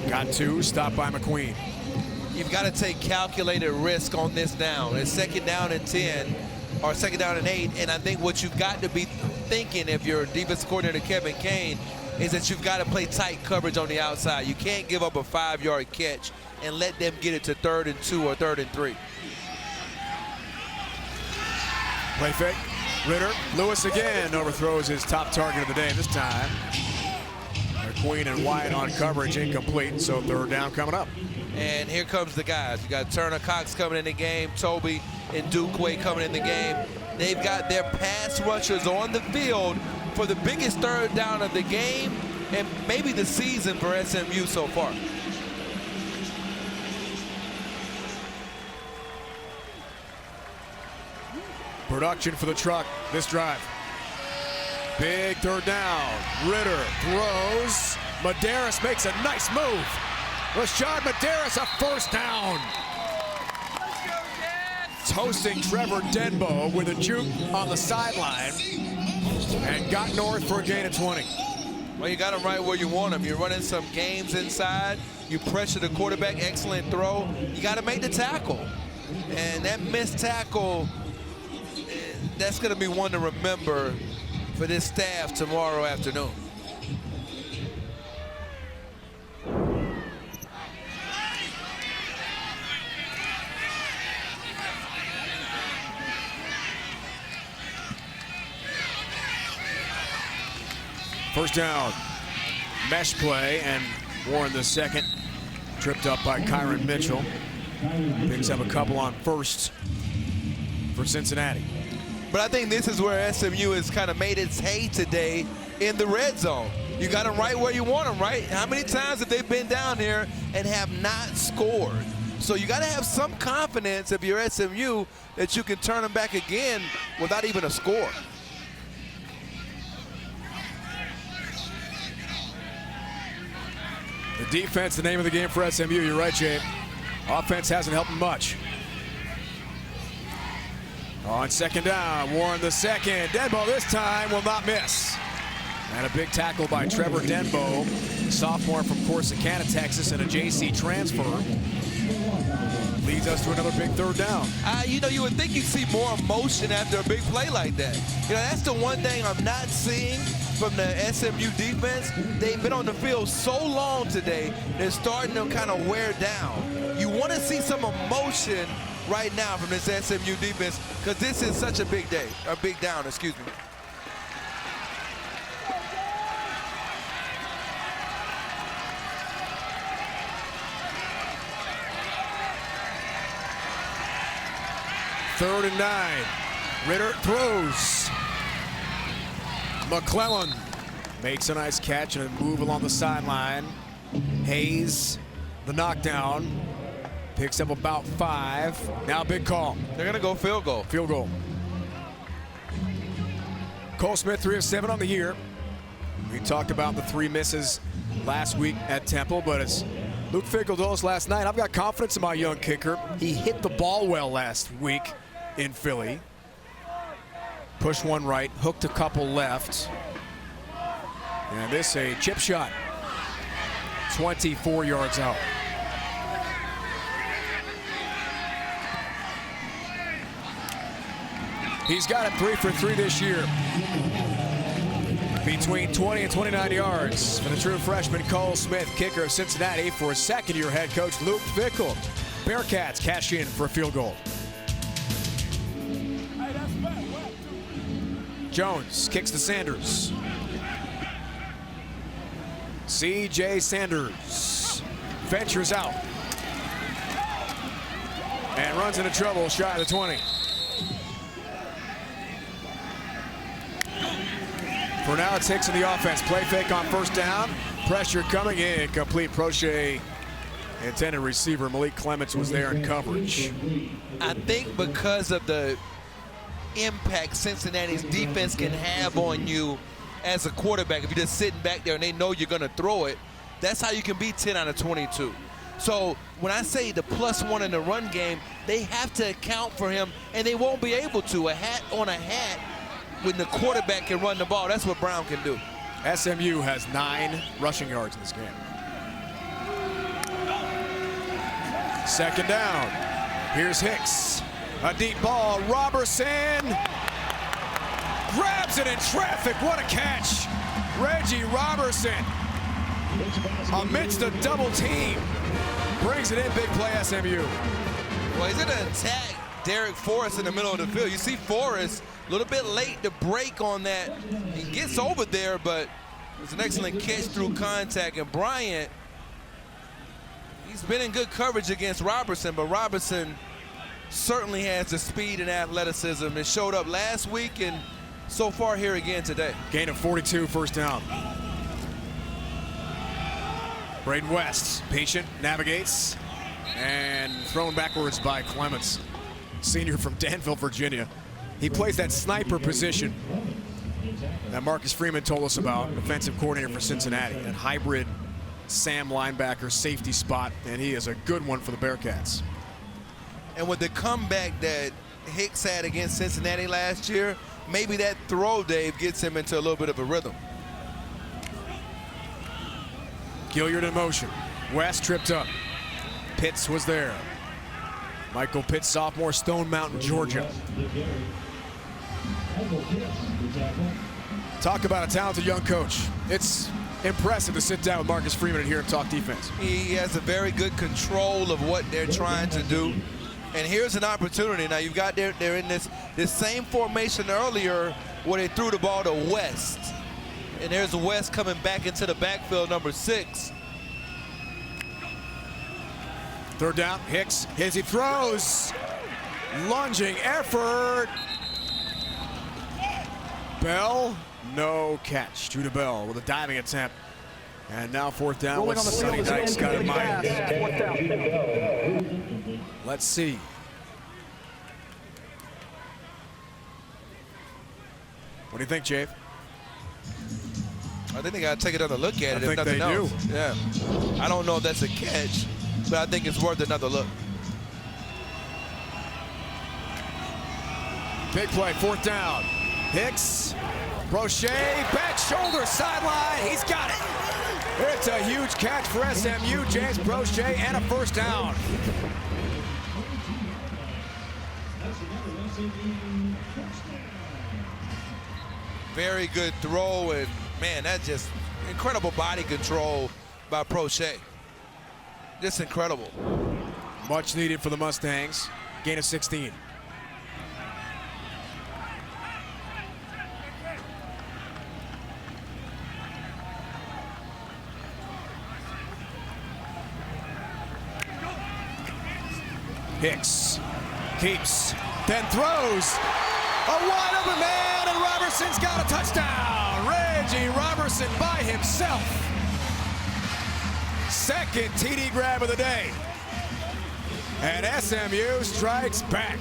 Got two, stopped by McQueen. You've got to take calculated risk on this down. It's second down and 10, or second down and 8, and I think what you've got to be thinking if you're defensive coordinator Kevin Kane is that you've got to play tight coverage on the outside. You can't give up a 5-yard catch and let them get it to 3rd and 2 or 3rd and 3. Play fake. Ritter. Lewis again overthrows his top target of the day this time. McQueen and Wyatt on coverage, incomplete, so 3rd down coming up. And here comes the guys. You got Turner Cox coming in the game, Toby and Dukwe coming in the game. They've got their pass rushers on the field for the biggest 3rd down of the game and maybe the season for SMU so far. Production for the truck this drive. Big 3rd down. Ritter throws. Medeiros makes a nice move. Rashad Medeiros, a 1st down. Toasting Trevor Denbo with a juke on the sideline and got north for a gain of 20. Well, you got him right where you want him. You're running some games inside. You pressure the quarterback, excellent throw. You got to make the tackle. And that missed tackle, that's going to be one to remember for this staff tomorrow afternoon. First down, mesh play, and Warren II tripped up by Kyron Mitchell. Picks up a couple on first for Cincinnati. But I think this is where SMU has kind of made its hay today in the red zone. You got them right where you want them, right? How many times have they been down here and have not scored? So you got to have some confidence if you're SMU that you can turn them back again without even a score. The defense, the name of the game for SMU. You're right, Jay. Offense hasn't helped much. On 2nd down, Warren II. Denbo this time will not miss. And a big tackle by Trevor Denbo, sophomore from Corsicana, Texas, and a JC transfer. Leads us to another big 3rd down. You know, you would think you'd see more emotion after a big play like that. You know, that's the one thing I'm not seeing from the SMU defense. They've been on the field so long today, they're starting to kind of wear down. You want to see some emotion right now from this SMU defense because this is such a big day, a big down, excuse me. Third and 9. Ritter throws. McClellan makes a nice catch and a move along the sideline. Hayes, the knockdown, picks up about 5. Now big call. They're going to go field goal. Field goal. Cole Smith, 3 of 7 on the year. We talked about the 3 misses last week at Temple, but it's Luke Fickell told us last night, I've got confidence in my young kicker. He hit the ball well last week in Philly. Pushed one right, hooked a couple left. And this a chip shot. 24 yards out. He's got it 3 for 3 this year. Between 20 and 29 yards for the true freshman Cole Smith, kicker of Cincinnati, for second-year head coach Luke Fickell. Bearcats cash in for a field goal. Jones kicks to Sanders. C.J. Sanders ventures out and runs into trouble shy of the 20. For now, it's Hicks in the offense. Play fake on first down. Pressure coming in. Complete. Prochet Intended receiver Malik Clements was there in coverage. I think because of the impact Cincinnati's defense can have on you as a quarterback, if you're just sitting back there and they know you're going to throw it, that's how you can be 10 out of 22. So when I say the +1 in the run game, they have to account for him, and they won't be able to. A hat on a hat when the quarterback can run the ball. That's what Brown can do. SMU has 9 rushing yards in this game. Second down. Here's Hicks. A deep ball. Robertson grabs it in traffic. What a catch. Reggie Robertson, amidst a double team, brings it in. Big play, SMU. Well, he's going to attack Derek Forrest in the middle of the field. You see Forrest a little bit late to break on that. He gets over there, but it's an excellent catch through contact. And Bryant, he's been in good coverage against Robertson, but Robertson certainly has the speed and athleticism. It showed up last week and so far here again today. Gain of 42, first down. Braden West, patient, navigates, and thrown backwards by Clements, senior from Danville, Virginia. He plays that sniper position that Marcus Freeman told us about, defensive coordinator for Cincinnati, and hybrid Sam linebacker safety spot, and he is a good one for the Bearcats. And with the comeback that Hicks had against Cincinnati last year, maybe that throw, Dave, gets him into a little bit of a rhythm. Gilliard in motion. West tripped up. Pitts was there. Michael Pitts, sophomore, Stone Mountain, Georgia. Talk about a talented young coach. It's impressive to sit down with Marcus Freeman and hear him talk defense. He has a very good control of what they're trying to do. And here's an opportunity. Now, you've got they're in this same formation earlier where they threw the ball to West. And there's West coming back into the backfield, number 6. Third down, Hicks, as he throws. Lunging effort. Bell, no catch. Judah Bell with a diving attempt. And now fourth down. Rolling What's on the field, Sonny Dykes got in mind? Fourth down. Let's see. What do you think, Jave? I think they got to take another look at it, I if think nothing they else. do. Yeah. I don't know if that's a catch, but I think it's worth another look. Big play, fourth down. Hicks, Brochet, back shoulder, sideline. He's got it. It's a huge catch for SMU. James Brochet, and a first down. Very good throw, and man, that's just incredible body control by Brochet. Just incredible. Much needed for the Mustangs. Gain of 16. Hicks keeps, then throws. A wide open man, and Robertson's got a touchdown. Reggie Robertson by himself. Second TD grab of the day. And SMU strikes back.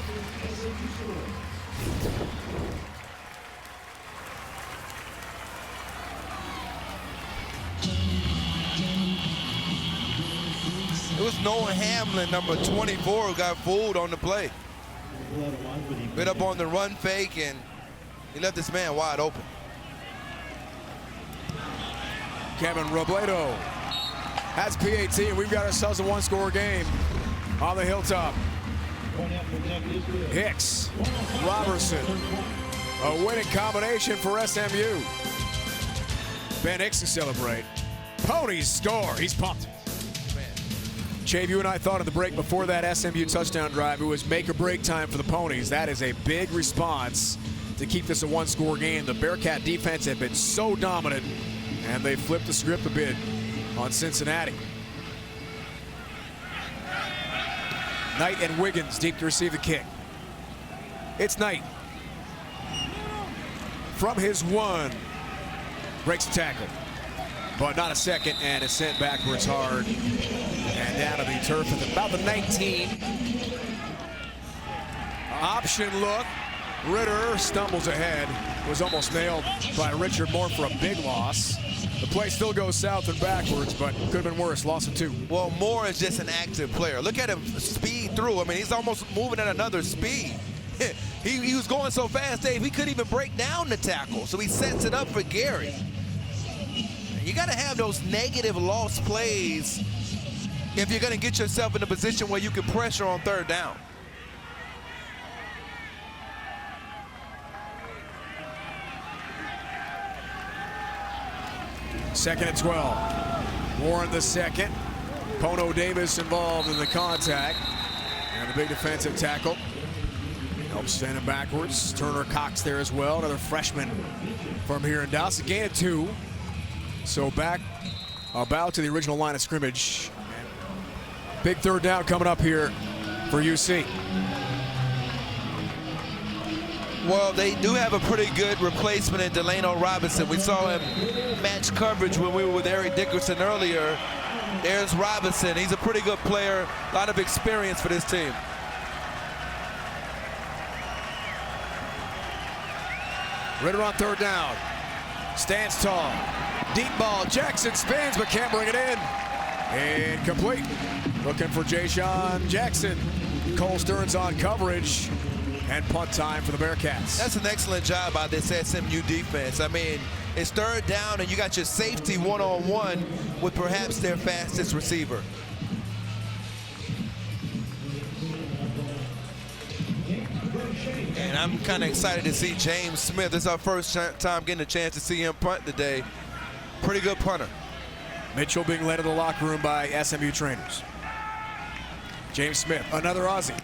It was Noah Hamlin, number 24, who got fooled on the play. Bit up on the run fake, and he left this man wide open. Kevin Robledo has PAT, and we've got ourselves a one-score game on the hilltop. Hicks, Robertson, a winning combination for SMU. Ben Hicks to celebrate. Ponies score. He's pumped. Chave, you and I thought of the break before that SMU touchdown drive. It was make or break time for the Ponies. That is a big response to keep this a one-score game. The Bearcat defense had been so dominant, and they flipped the script a bit on Cincinnati. Knight and Wiggins deep to receive the kick. It's Knight. From his 1, breaks the tackle, but not a second, and is sent backwards hard. And line down to the turf at about the 19. Option look. Ritter stumbles ahead. Was almost nailed by Richard Moore for a big loss. The play still goes south and backwards, but could have been worse. Loss of 2. Well, Moore is just an active player. Look at him speed through. I mean, he's almost moving at another speed. he was going so fast, Dave, he couldn't even break down the tackle. So he sets it up for Gary. You got to have those negative lost plays if you're going to get yourself in a position where you can pressure on 3rd down. Second and 12. Warren the second. Pono Davis involved in the contact. And the big defensive tackle. Helps send him backwards. Turner Cox there as well. Another freshman from here in Dallas. A gain of 2. So back about to the original line of scrimmage. Big 3rd down coming up here for UC. Well, they do have a pretty good replacement in Delano Robinson. We saw him match coverage when we were with Eric Dickerson earlier. There's Robinson. He's a pretty good player. A lot of experience for this team. Ritter on 3rd down. Stands tall. Deep ball. Jackson spins but can't bring it in. Incomplete. Looking for Ja'Shawn Jackson. Cole Stearns on coverage. And punt time for the Bearcats. That's an excellent job by this SMU defense. I mean, it's 3rd down and you got your safety one-on-one with perhaps their fastest receiver. And I'm kind of excited to see James Smith. This is our first time getting a chance to see him punt today. Pretty good punter. Mitchell being led to the locker room by SMU trainers. James Smith, another Aussie.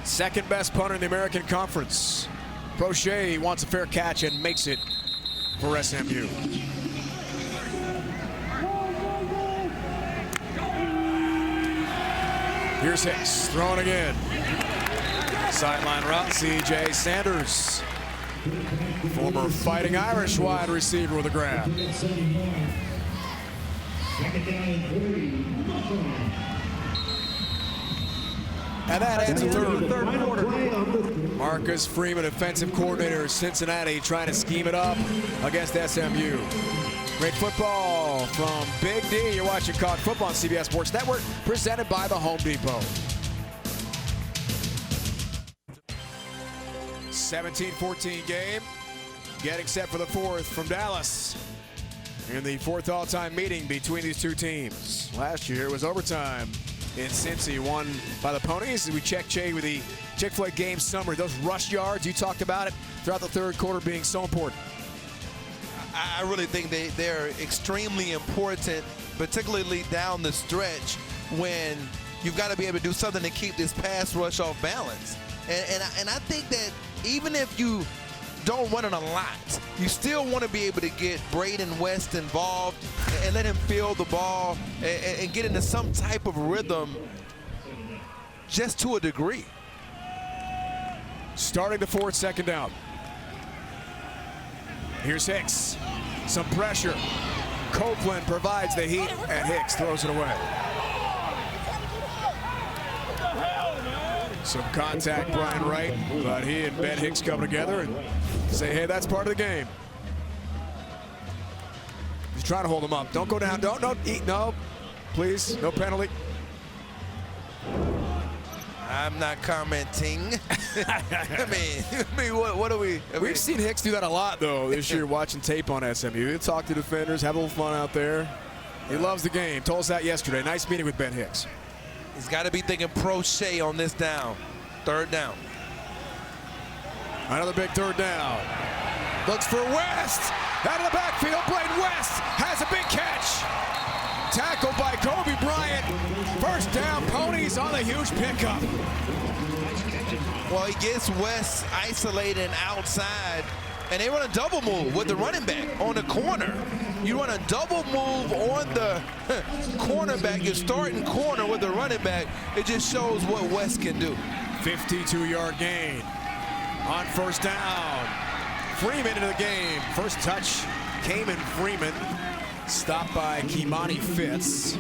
Second best punter in the American Conference. Prochet wants a fair catch and makes it for SMU. Here's Hicks, throwing again. Sideline route, C.J. Sanders. Former Fighting Irish wide receiver with a grab. And that ends the third quarter. Marcus Freeman, offensive coordinator, Cincinnati, trying to scheme it up against SMU. Great football from Big D. You're watching College Football on CBS Sports Network, presented by the Home Depot. 17-14 game. Getting set for the 4th from Dallas. In the 4th all-time meeting between these two teams. Last year it was overtime in Cincy, won by the Ponies. We check Jay with the Chick-fil-A game summary. Those rush yards, you talked about it throughout the 3rd quarter being so important. I really think they're extremely important, particularly down the stretch when you've got to be able to do something to keep this pass rush off balance. And I think that even if you don't run it a lot, you still want to be able to get Braden West involved and let him feel the ball and get into some type of rhythm just to a degree. Starting the 4th, 2nd down. Here's Hicks. Some pressure. Copeland provides the heat, and Hicks throws it away. Some contact, Brian Wright, but he and Ben Hicks come together and say, hey, that's part of the game. He's trying to hold him up. Don't go down. Don't eat. No, please. No penalty. I'm not commenting. I mean, what are we? We've seen Hicks do that a lot, though, this year watching tape on SMU. He'll talk to defenders, have a little fun out there. He loves the game. Told us that yesterday. Nice meeting with Ben Hicks. He's got to be thinking Prochet on this down. 3rd down. Another big 3rd down. Looks for West. Out of the backfield, Braden West has a big catch. Tackled by Kobe Bryant. 1st down, Ponies on the huge pickup. Well, he gets West isolated outside, and they run a double move with the running back on the corner. You run a double move on the cornerback. You're starting corner with the running back. It just shows what West can do. 52-yard gain on 1st down. Freeman into the game. First touch came in Freeman. Stopped by Kimani Fitz,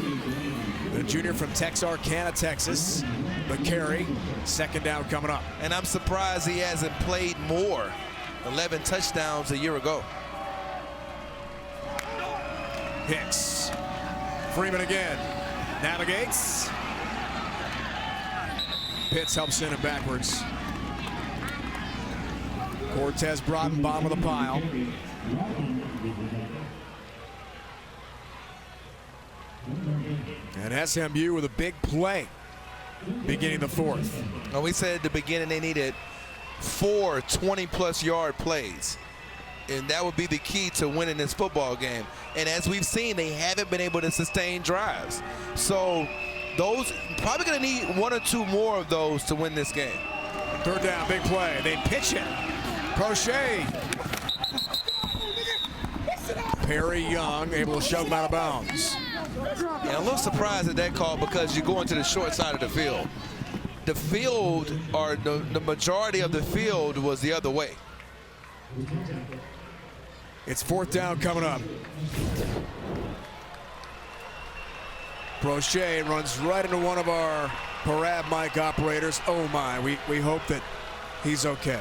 the junior from Texarkana, Texas. The carry, second down coming up. And I'm surprised he hasn't played more. 11 touchdowns a year ago. Hicks. Freeman again. Navigates. Pitts helps send him backwards. Cortez Broughton, bottom of the pile. And SMU with a big play beginning the fourth. Well, we said at the beginning they needed 4 20-plus yard plays. And that would be the key to winning this football game. And as we've seen, they haven't been able to sustain drives. So those probably going to need 1 or 2 more of those to win this game. Third down, big play. They pitch it. Crochet. Perry Young able to shove him out of bounds. Yeah, a little surprised at that call because you're going to the short side of the field. The field, or the majority of the field, was the other way. It's fourth down coming up. Crochet runs right into one of our Parab mic operators. Oh my, we hope that he's okay.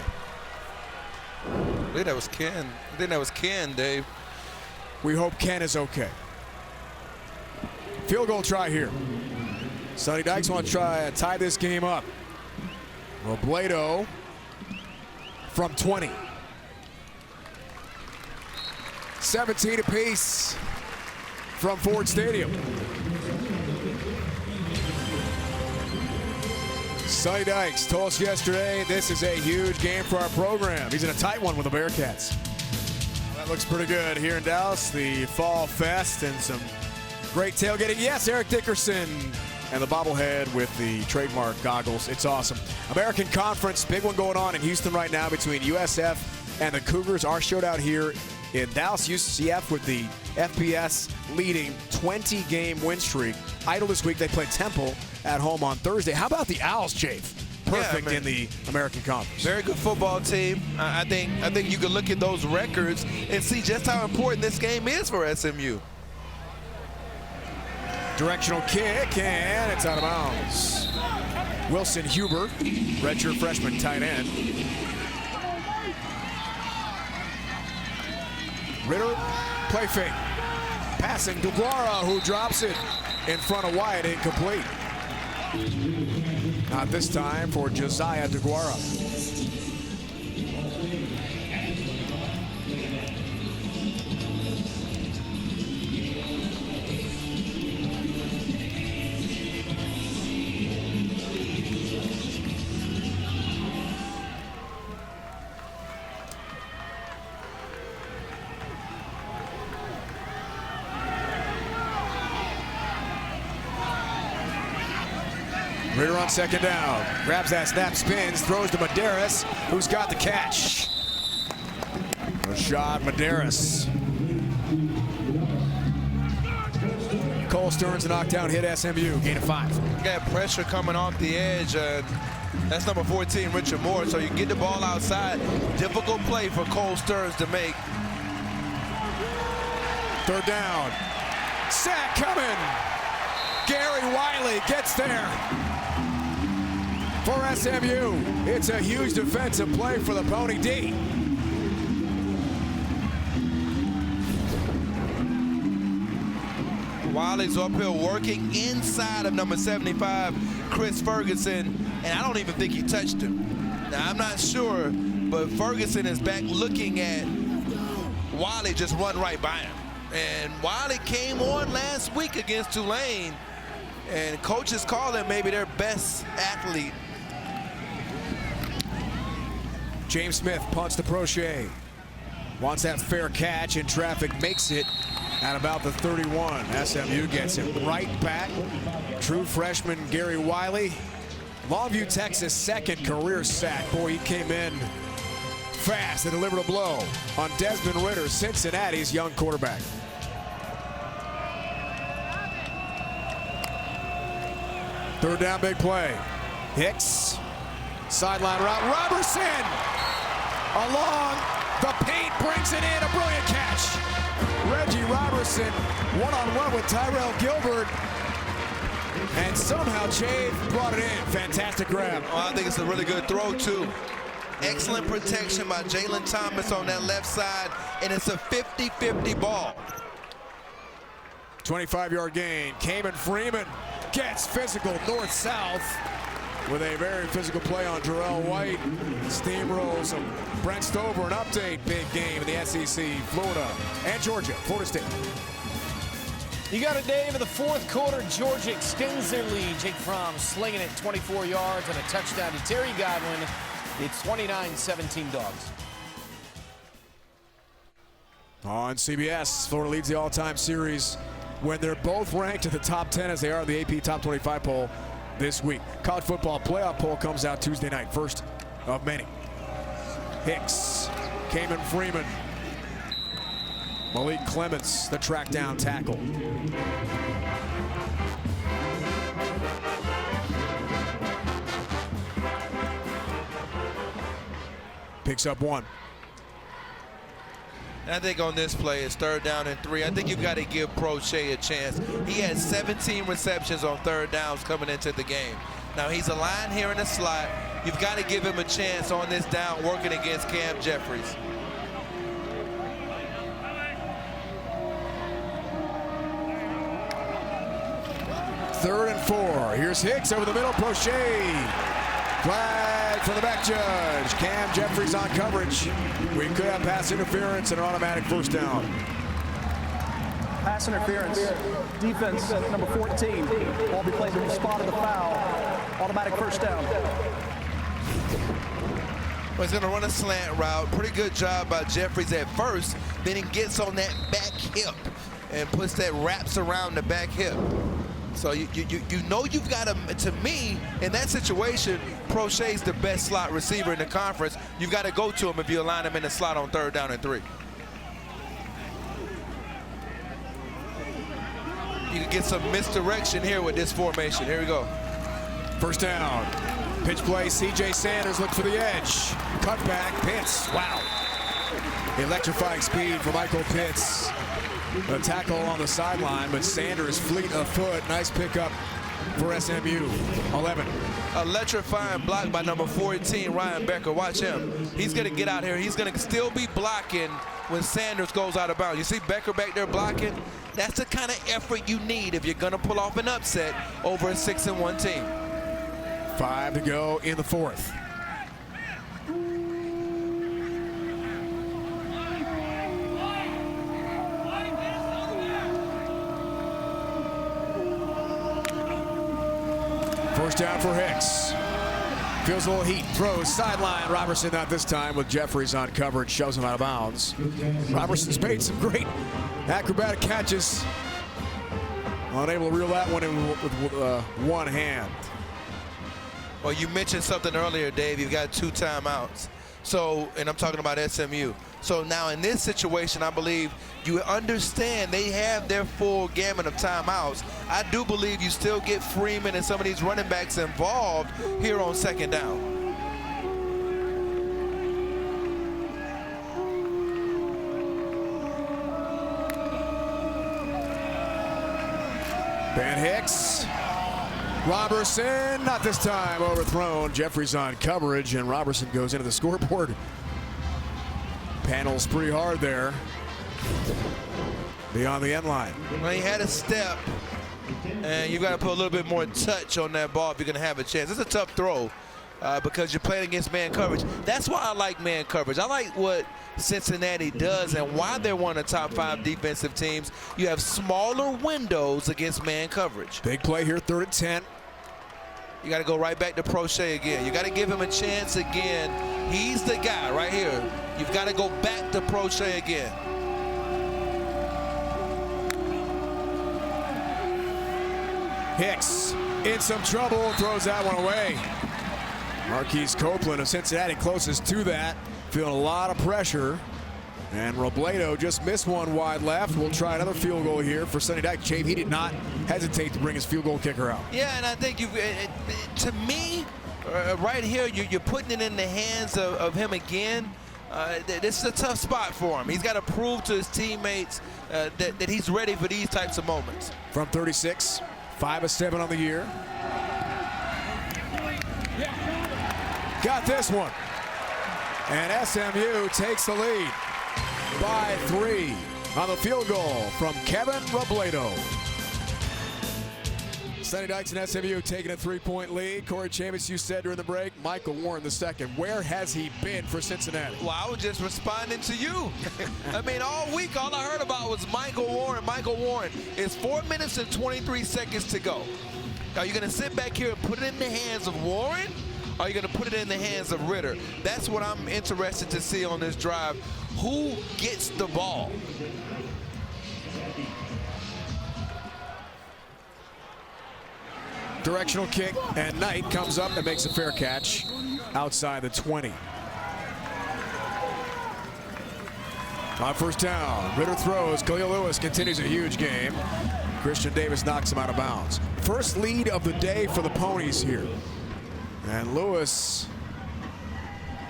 I think that was Ken. I think that was Ken, Dave. We hope Ken is okay. Field goal try here. Sonny Dykes want to try to tie this game up. Robledo from 20. 17 apiece from Ford Stadium. Sonny Dykes told us yesterday this is a huge game for our program. He's in a tight one with the Bearcats. That looks pretty good here in Dallas. The Fall Fest and some great tailgating. Yes, Eric Dickerson and the bobblehead with the trademark goggles. It's awesome. American Conference, big one going on in Houston right now between USF and the Cougars. Our showdown here in Dallas. UCF with the FBS leading 20-game win streak. Idle this week. They play Temple at home on Thursday. How about the Owls, Chafe? Perfect in the American Conference. Very good football team. I think you can look at those records and see just how important this game is for SMU. Directional kick, and it's out of bounds. Wilson Huber, redshirt freshman tight end. Ritter, play fake. Passing DeGuara, who drops it in front of Wyatt, incomplete. Not this time for Josiah DeGuara. Ritter on second down. Grabs that snap, spins, throws to Medeiros, who's got the catch. Rashad Medeiros. Cole Stearns, a knockdown hit SMU, gain of 5. Got pressure coming off the edge. That's number 14, Richard Moore. So you get the ball outside. Difficult play for Cole Stearns to make. Third down. Sack coming. Gary Wiley gets there. For SMU, it's a huge defensive play for the Pony D. Wiley's uphill working inside of number 75, Chris Ferguson, and I don't even think he touched him. Now, I'm not sure, but Ferguson is back looking at Wiley just run right by him. And Wiley came on last week against Tulane, and coaches call him maybe their best athlete. James Smith punts to Prochet. Wants that fair catch in traffic, makes it at about the 31. SMU gets him right back. True freshman Gary Wiley. Longview, Texas, second career sack. Boy, he came in fast and delivered a blow on Desmond Ritter, Cincinnati's young quarterback. Third down, big play. Hicks, sideline route. Robertson along the paint, brings it in. A brilliant catch. Reggie Robertson one-on-one with Tyrell Gilbert. And somehow Chave brought it in. Fantastic grab. Oh, I think it's a really good throw, too. Excellent protection by Jalen Thomas on that left side, and it's a 50-50 ball. 25-yard gain. Kamen Freeman gets physical north-south with a very physical play on Jarrell White. Steamrolls Brent Stover, an update. Big game in the SEC, Florida and Georgia, Florida State. You got it, Dave. In the fourth quarter, Georgia extends their lead. Jake Fromm slinging it 24 yards and a touchdown to Terry Godwin. It's 29-17 Dogs. On CBS, Florida leads the all-time series when they're both ranked at the top 10 as they are in the AP Top 25 poll this week. College football playoff poll comes out Tuesday night, first of many. Hicks, Kamen Freeman, Malik Clements, the track down tackle. Picks up one. I think on this play, it's 3rd down and 3. I think you've got to give Prochet a chance. He had 17 receptions on 3rd downs coming into the game. Now, he's aligned here in the slot. You've got to give him a chance on this down working against Cam Jeffries. Third and 4. Here's Hicks over the middle. Prochet. Flag from the back judge. Cam Jeffries on coverage. We could have pass interference and an automatic first down. Pass interference. Defense number 14. Ball be played in the spot of the foul. Automatic first down. Well, he's going to run a slant route. Pretty good job by Jeffries at first. Then he gets on that back hip and puts that wraps around the back hip. So you know you've got to me, in that situation, Prochet's the best slot receiver in the conference. You've got to go to him if you align him in the slot on 3rd down and 3. You can get some misdirection here with this formation. Here we go. First down. Pitch play, C.J. Sanders look for the edge. Cut back, Pitts. Wow. Electrifying speed for Michael Pitts. A tackle on the sideline, but Sanders fleet of foot. Nice pickup for SMU. 11. Electrifying block by number 14, Ryan Becker. Watch him. He's going to get out here. He's going to still be blocking when Sanders goes out of bounds. You see Becker back there blocking? That's the kind of effort you need if you're going to pull off an upset over a 6-1 team. 5 to go in the 4th. First down for Hicks. Feels a little heat. Throws sideline. Robertson not this time with Jeffries on coverage. Shoves him out of bounds. Robertson's made some great acrobatic catches. Unable to reel that one in with one hand. Well, you mentioned something earlier, Dave. You've got 2 timeouts. So, and I'm talking about SMU. So now in this situation, I believe you understand they have their full gamut of timeouts. I do believe you still get Freeman and some of these running backs involved here on 2nd down. Ben Hicks. Robertson, not this time, overthrown. Jeffries on coverage, and Robertson goes into the scoreboard. Panels pretty hard there. Beyond the end line. Well, he had a step, and you've got to put a little bit more touch on that ball if you're going to have a chance. It's a tough throw because you're playing against man coverage. That's why I like man coverage. I like what Cincinnati does and why they're one of the top 5 defensive teams. You have smaller windows against man coverage. Big play here, 3rd and 10. You got to go right back to Prochet again. You got to give him a chance again. He's the guy right here. You've got to go back to Prochet again. Hicks in some trouble, throws that one away. Marquise Copeland of Cincinnati closest to that. Feeling a lot of pressure. And Robledo just missed one wide left. We'll try another field goal here for Sonny Dykes. Chave, he did not hesitate to bring his field goal kicker out. Yeah, and I think to me, right here, you're putting it in the hands of him again. this is a tough spot for him. He's got to prove to his teammates that he's ready for these types of moments. From 36, 5 of 7 on the year. Got this one. And SMU takes the lead by 3 on the field goal from Kevin Robledo. Sonny Dykes and SMU taking a 3-point lead. Corey Chambers, you said during the break, Michael Warren II. Where has he been for Cincinnati? Well, I was just responding to you. I mean, all week, all I heard about was Michael Warren. Michael Warren. It's 4 minutes and 23 seconds to go. Are you going to sit back here and put it in the hands of Warren? Or are you going to put it in the hands of Ritter? That's what I'm interested to see on this drive. Who gets the ball? Directional kick, and Knight comes up and makes a fair catch outside the 20. On first down, Ritter throws. Khalil Lewis continues a huge game. Christian Davis knocks him out of bounds. First lead of the day for the Ponies here. And Lewis,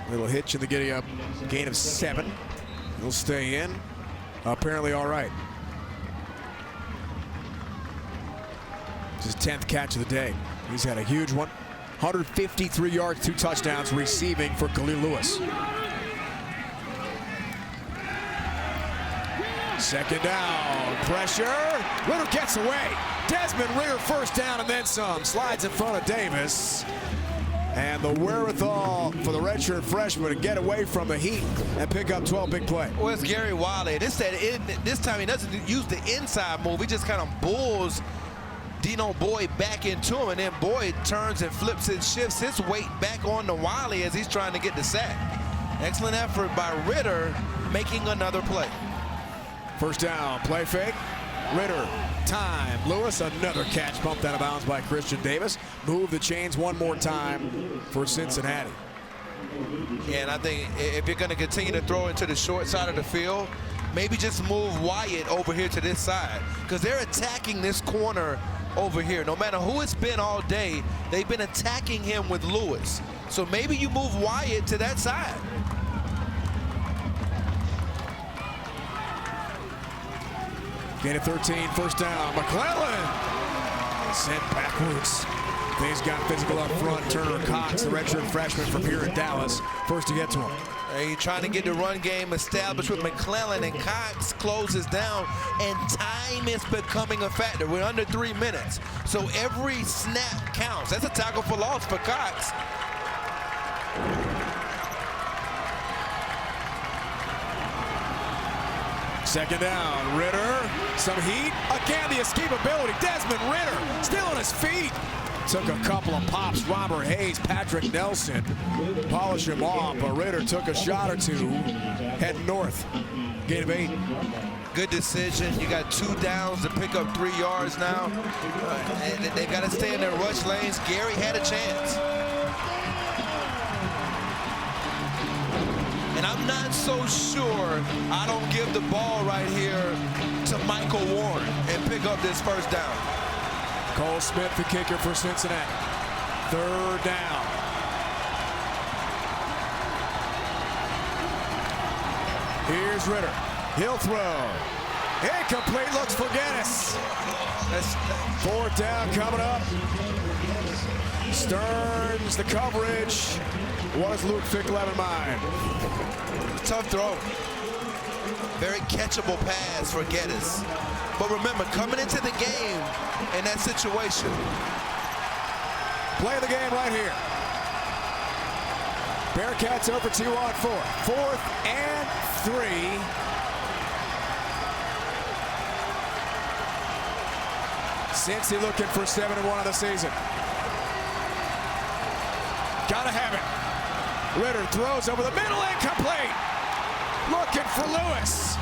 little hitch in the giddy up, gain of 7. He'll stay in. Apparently all right. His 10th catch of the day. He's had a huge one. 153 yards, 2 touchdowns receiving for Khalil Lewis. Second down, pressure. Ritter gets away. Desmond Ritter first down and then some. Slides in front of Davis. And the wherewithal for the redshirt freshman to get away from the heat and pick up 12 big play. Well, it's Gary Wiley. This time he doesn't use the inside move. He just kind of bulls Dino Boyd back into him, and then Boyd turns and flips and shifts his weight back on to Wiley as he's trying to get the sack. Excellent effort by Ritter, making another play. First down, play fake. Ritter, time. Lewis, another catch bumped out of bounds by Christian Davis. Move the chains one more time for Cincinnati. And I think if you're going to continue to throw into the short side of the field, maybe just move Wyatt over here to this side, because they're attacking this corner over here. No matter who it's been all day, they've been attacking him with Lewis. So maybe you move Wyatt to that side. Gain of 13, first down. McClellan sent backwards. Things got physical up front. Turner Cox, the redshirt freshman from here in Dallas, first to get to him. He's trying to get the run game established with McClellan, and Cox closes down, and time is becoming a factor. We're under 3 minutes, so every snap counts. That's a tackle for loss for Cox. Second down, Ritter, some heat. Again, the escapability. Desmond Ritter still on his feet. Took a couple of pops. Robert Hayes, Patrick Nelson polish him off, but Ritter took a shot or two heading north. Gain of 8. Good decision. You got 2 downs to pick up 3 yards now. They got to stay in their rush lanes. Gary had a chance. And I'm not so sure I don't give the ball right here to Michael Warren and pick up this first down. Cole Smith, the kicker for Cincinnati. Third down. Here's Ritter. He'll throw. Incomplete, looks for Geddes. That's fourth down coming up. Stearns, the coverage. What does Luke Fickle have in mind? Tough throw. Very catchable pass for Geddes. But remember, coming into the game in that situation. Play the game right here. Bearcats over 2 on 4. 4th and 3. Cincy looking for 7-1 on the season. Gotta have it. Ritter throws over the middle, incomplete. Looking for Lewis.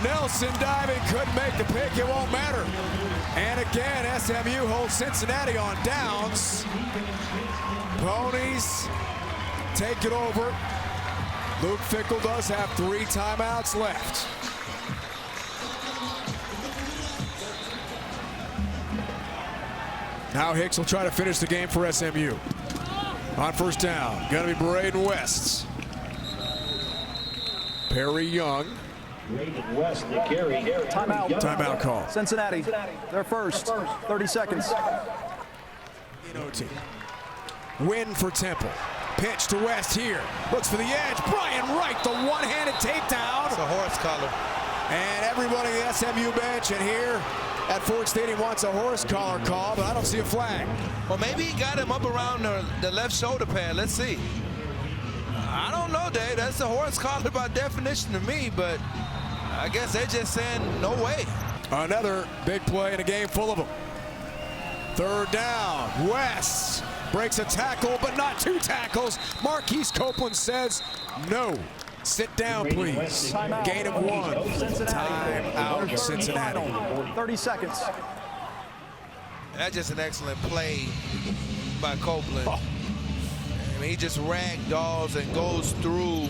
Nelson diving, couldn't make the pick, it won't matter. And again, SMU holds Cincinnati on downs. Ponies take it over. Luke Fickle does have 3 timeouts left. Now Hicks will try to finish the game for SMU. On first down, gonna be Braden West. Perry Young. West, the carry. Timeout call. Cincinnati, their first. 30 seconds. Win for Temple. Pitch to West here. Looks for the edge. Brian Wright, the one-handed takedown. It's a horse collar. And everybody in the SMU bench and here at Ford Stadium wants a horse collar call, but I don't see a flag. Well, maybe he got him up around the left shoulder pad. Let's see. I don't know, Dave. That's a horse collar by definition to me, but I guess they're just saying no way. Another big play in a game full of them. Third down. West breaks a tackle, but not two tackles. Marquise Copeland says no. Sit down, please. Gain of 1. Time out, Cincinnati. 30 seconds. That's just an excellent play by Copeland. I mean, he just ragdolls and goes through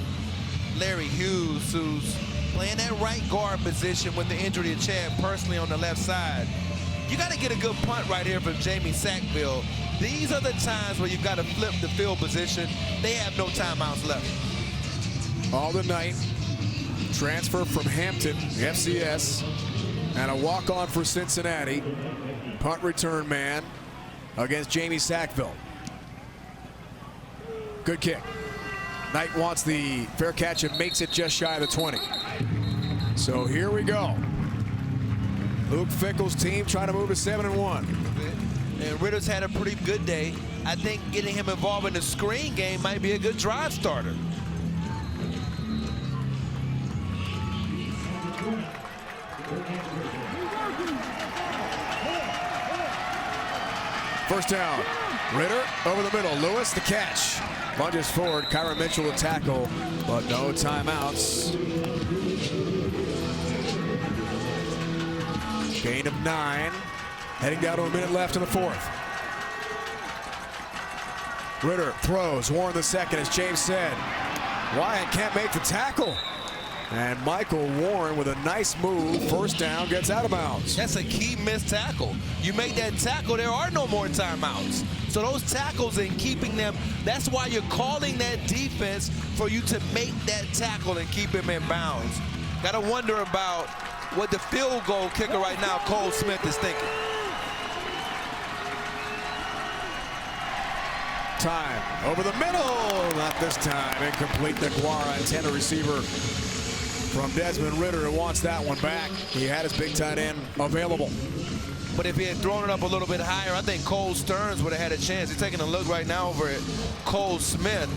Larry Hughes, who's playing that right guard position with the injury to Chad Personally on the left side. You got to get a good punt right here from Jamie Sackville. These are the times where you've got to flip the field position. They have no timeouts left. Alden Knight, transfer from Hampton, FCS, and a walk-on for Cincinnati. Punt return man against Jamie Sackville. Good kick. Knight wants the fair catch and makes it just shy of the 20. So here we go. Luke Fickell's team trying to move to 7-1. And Ritter's had a pretty good day. I think getting him involved in the screen game might be a good drive starter. First down. Ritter over the middle. Lewis the catch. Lunges forward. Kyron Mitchell to tackle, but no timeouts. Gain of 9. Heading down to a minute left in the fourth. Ritter throws. Warren the second, as James said. Wyatt can't make the tackle. And Michael Warren with a nice move. First down, gets out of bounds. That's a key missed tackle. You make that tackle, there are no more timeouts. So those tackles and keeping them, that's why you're calling that defense, for you to make that tackle and keep him in bounds. Got to wonder about what the field goal kicker right now, Cole Smith, is thinking. Time over the middle. Not this time. Incomplete. Naguara, intended receiver from Desmond Ritter, who wants that one back. He had his big tight end available. But if he had thrown it up a little bit higher, I think Cole Stearns would have had a chance. He's taking a look right now over at Cole Smith.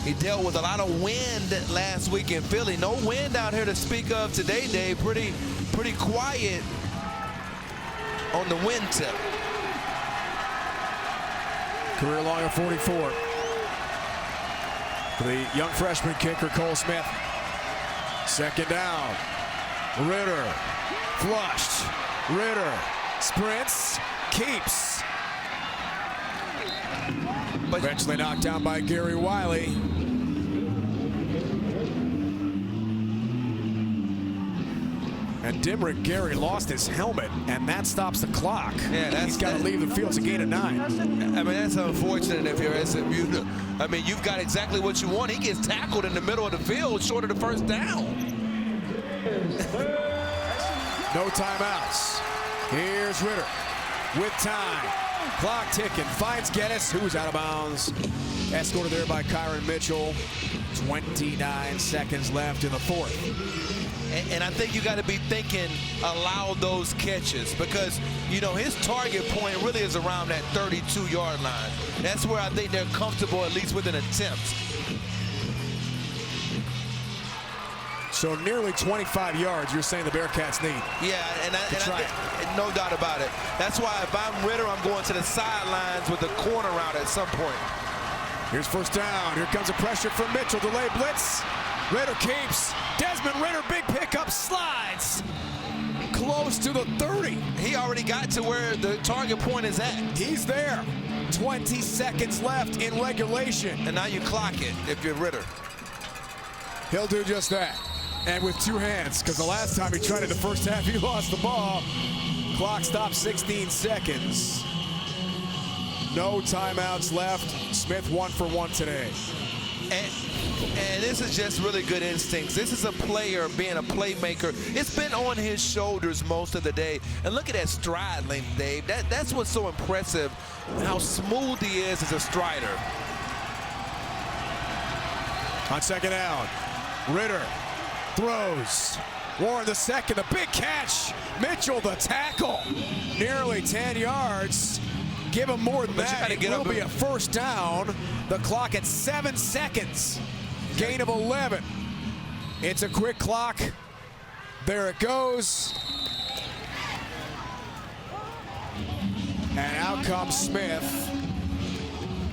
He dealt with a lot of wind last week in Philly. No wind out here to speak of today, Dave. Pretty quiet on the wind tip. Career long of 44. For the young freshman kicker, Cole Smith. Second down. Ritter flushed. Ritter sprints, keeps. But eventually knocked down by Gary Wiley. And Dimrick Gary lost his helmet, and that stops the clock. Yeah, he's got to leave the field. It's a gain of 9. I mean, that's unfortunate if you're SMU. I mean, you've got exactly what you want. He gets tackled in the middle of the field, short of the first down. No timeouts. Here's Ritter with time. Clock ticking. Finds Geddes, who's out of bounds. Escorted there by Kyron Mitchell. 29 seconds left in the fourth. And I think you got to be thinking, allow those catches, because, you know, his target point really is around that 32-yard line. That's where I think they're comfortable, at least with an attempt. So nearly 25 yards, you're saying the Bearcats need. Yeah, and no doubt about it. That's why if I'm Ritter, I'm going to the sidelines with the corner out at some point. Here's first down. Here comes a pressure from Mitchell. Delay blitz. Ritter keeps. Desmond Ritter, big pickup, slides close to the 30. He already got to where the target point is at. He's there. 20 seconds left in regulation. And now you clock it if you're Ritter. He'll do just that. And with two hands, because the last time he tried it in the first half, he lost the ball. Clock stopped 16 seconds. No timeouts left. Smith 1 for 1 today. And And this is just really good instincts. This is a player being a playmaker. It's been on his shoulders most of the day. And look at that stride length, Dave. That's what's so impressive, how smooth he is as a strider. On second down, Ritter throws. Warren the second, the big catch. Mitchell the tackle. Nearly 10 yards. Give him more than that. It will be a first down. The clock at 7 seconds. Gain of 11. It's a quick clock. There it goes. And out comes Smith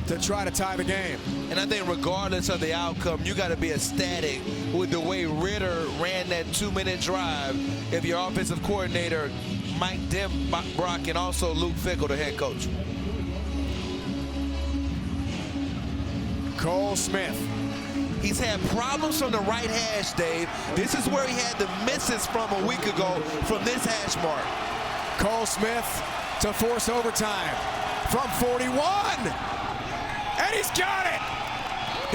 to try to tie the game. And I think regardless of the outcome, you got to be ecstatic with the way Ritter ran that 2-minute drive. If your offensive coordinator, Mike Brock, and also Luke Fickell, the head coach. Cole Smith. He's had problems from the right hash, Dave. This is where he had the misses from a week ago from this hash mark. Cole Smith to force overtime from 41. And he's got it.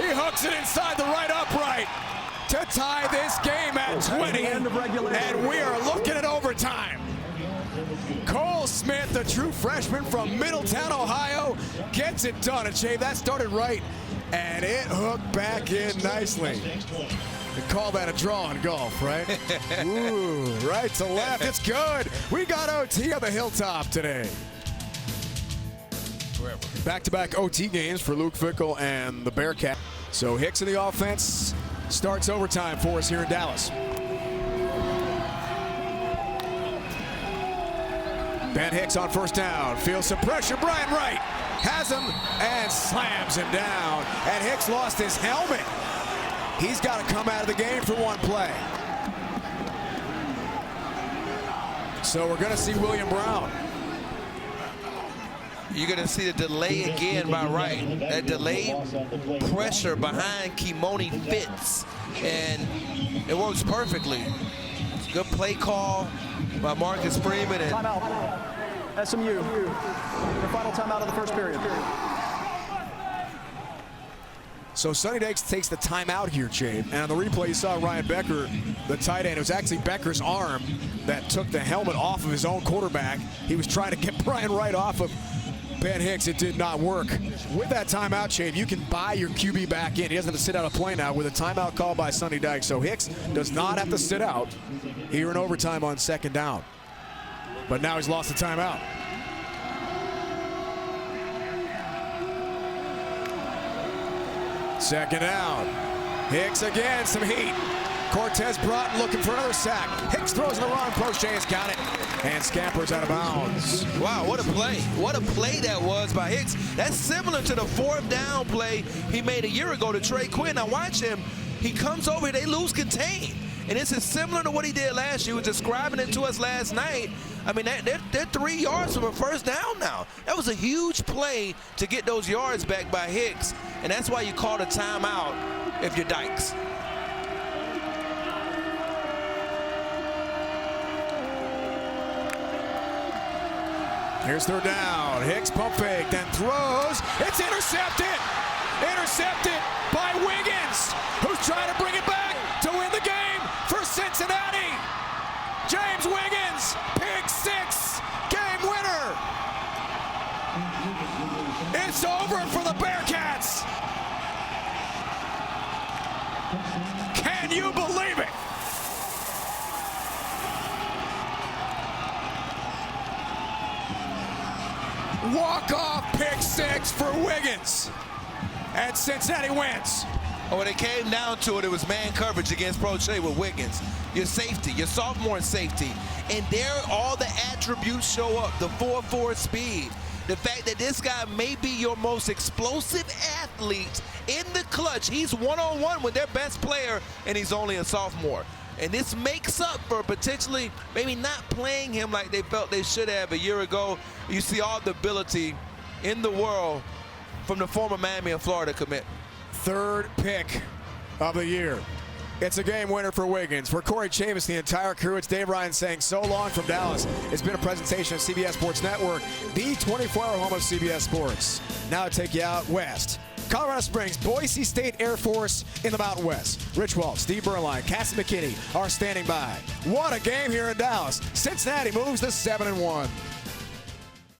He hooks it inside the right upright to tie this game at 20. And we are looking at overtime. Cole Smith, the true freshman from Middletown, Ohio, gets it done. And Shave, that started right, and it hooked back in nicely. They call that a draw in golf, right? Ooh, right to left. It's good. We got OT on the hilltop today. Back-to-back OT games for Luke Fickell and the Bearcats. So Hicks in the offense starts overtime for us here in Dallas. Ben Hicks on first down, feels some pressure. Brian Wright has him and slams him down. And Hicks lost his helmet. He's got to come out of the game for one play. So we're going to see William Brown. You're going to see the delay again by Wright. That delayed pressure behind Kimoni fits, and it works perfectly. Good play call by Marcus Freeman. And timeout. SMU. The final timeout of the first period. So Sonny Dykes takes the timeout here, Chave. And on the replay, you saw Ryan Becker, the tight end. It was actually Becker's arm that took the helmet off of his own quarterback. He was trying to get Brian Wright off of Ben Hicks. It did not work. With that timeout, Chave, you can buy your QB back in. He doesn't have to sit out a play now with a timeout call by Sonny Dykes. So Hicks does not have to sit out here in overtime on second down. But now he's lost the timeout. Second down. Hicks again, some heat. Cortez Broughton looking for another sack. Hicks throws in the wrong post. Has got it and scampers out of bounds. Wow, what a play. What a play that was by Hicks. That's similar to the fourth down play he made a year ago to Trey Quinn. Now watch him. He comes over, they lose contain. And this is similar to what he did last year. He was describing it to us last night. I mean, they're 3 yards from a first down now. That was a huge play to get those yards back by Hicks. And that's why you call a timeout if you're Dykes. Here's third down. Hicks pump fake, then throws. It's intercepted. Intercepted by Wiggins, who's trying to bring it back to win the game for Cincinnati. James Wiggins, pick six, game winner. It's over for the Bearcats. Can you believe it? Walk-off pick six for Wiggins. And Cincinnati wins. Oh, when it came down to it, it was man coverage against Prochet with Wiggins. Your safety, your sophomore safety. And there all the attributes show up. The 4.4 speed. The fact that this guy may be your most explosive athlete in the clutch. He's one-on-one with their best player, and he's only a sophomore. And this makes up for potentially maybe not playing him like they felt they should have a year ago. You see all the ability in the world from the former Miami and Florida commit. Third pick of the year. It's a game winner for Wiggins. For Corey Chavis, the entire crew, it's Dave Ryan saying so long from Dallas. It's been a presentation of CBS Sports Network, the 24-hour home of CBS Sports. Now I take you out west Colorado Springs, Boise State Air Force in the Mountain West. Rich Walsh, Steve Berline, Cassie McKinney are standing by. What a game here in Dallas. Cincinnati moves to 7-1.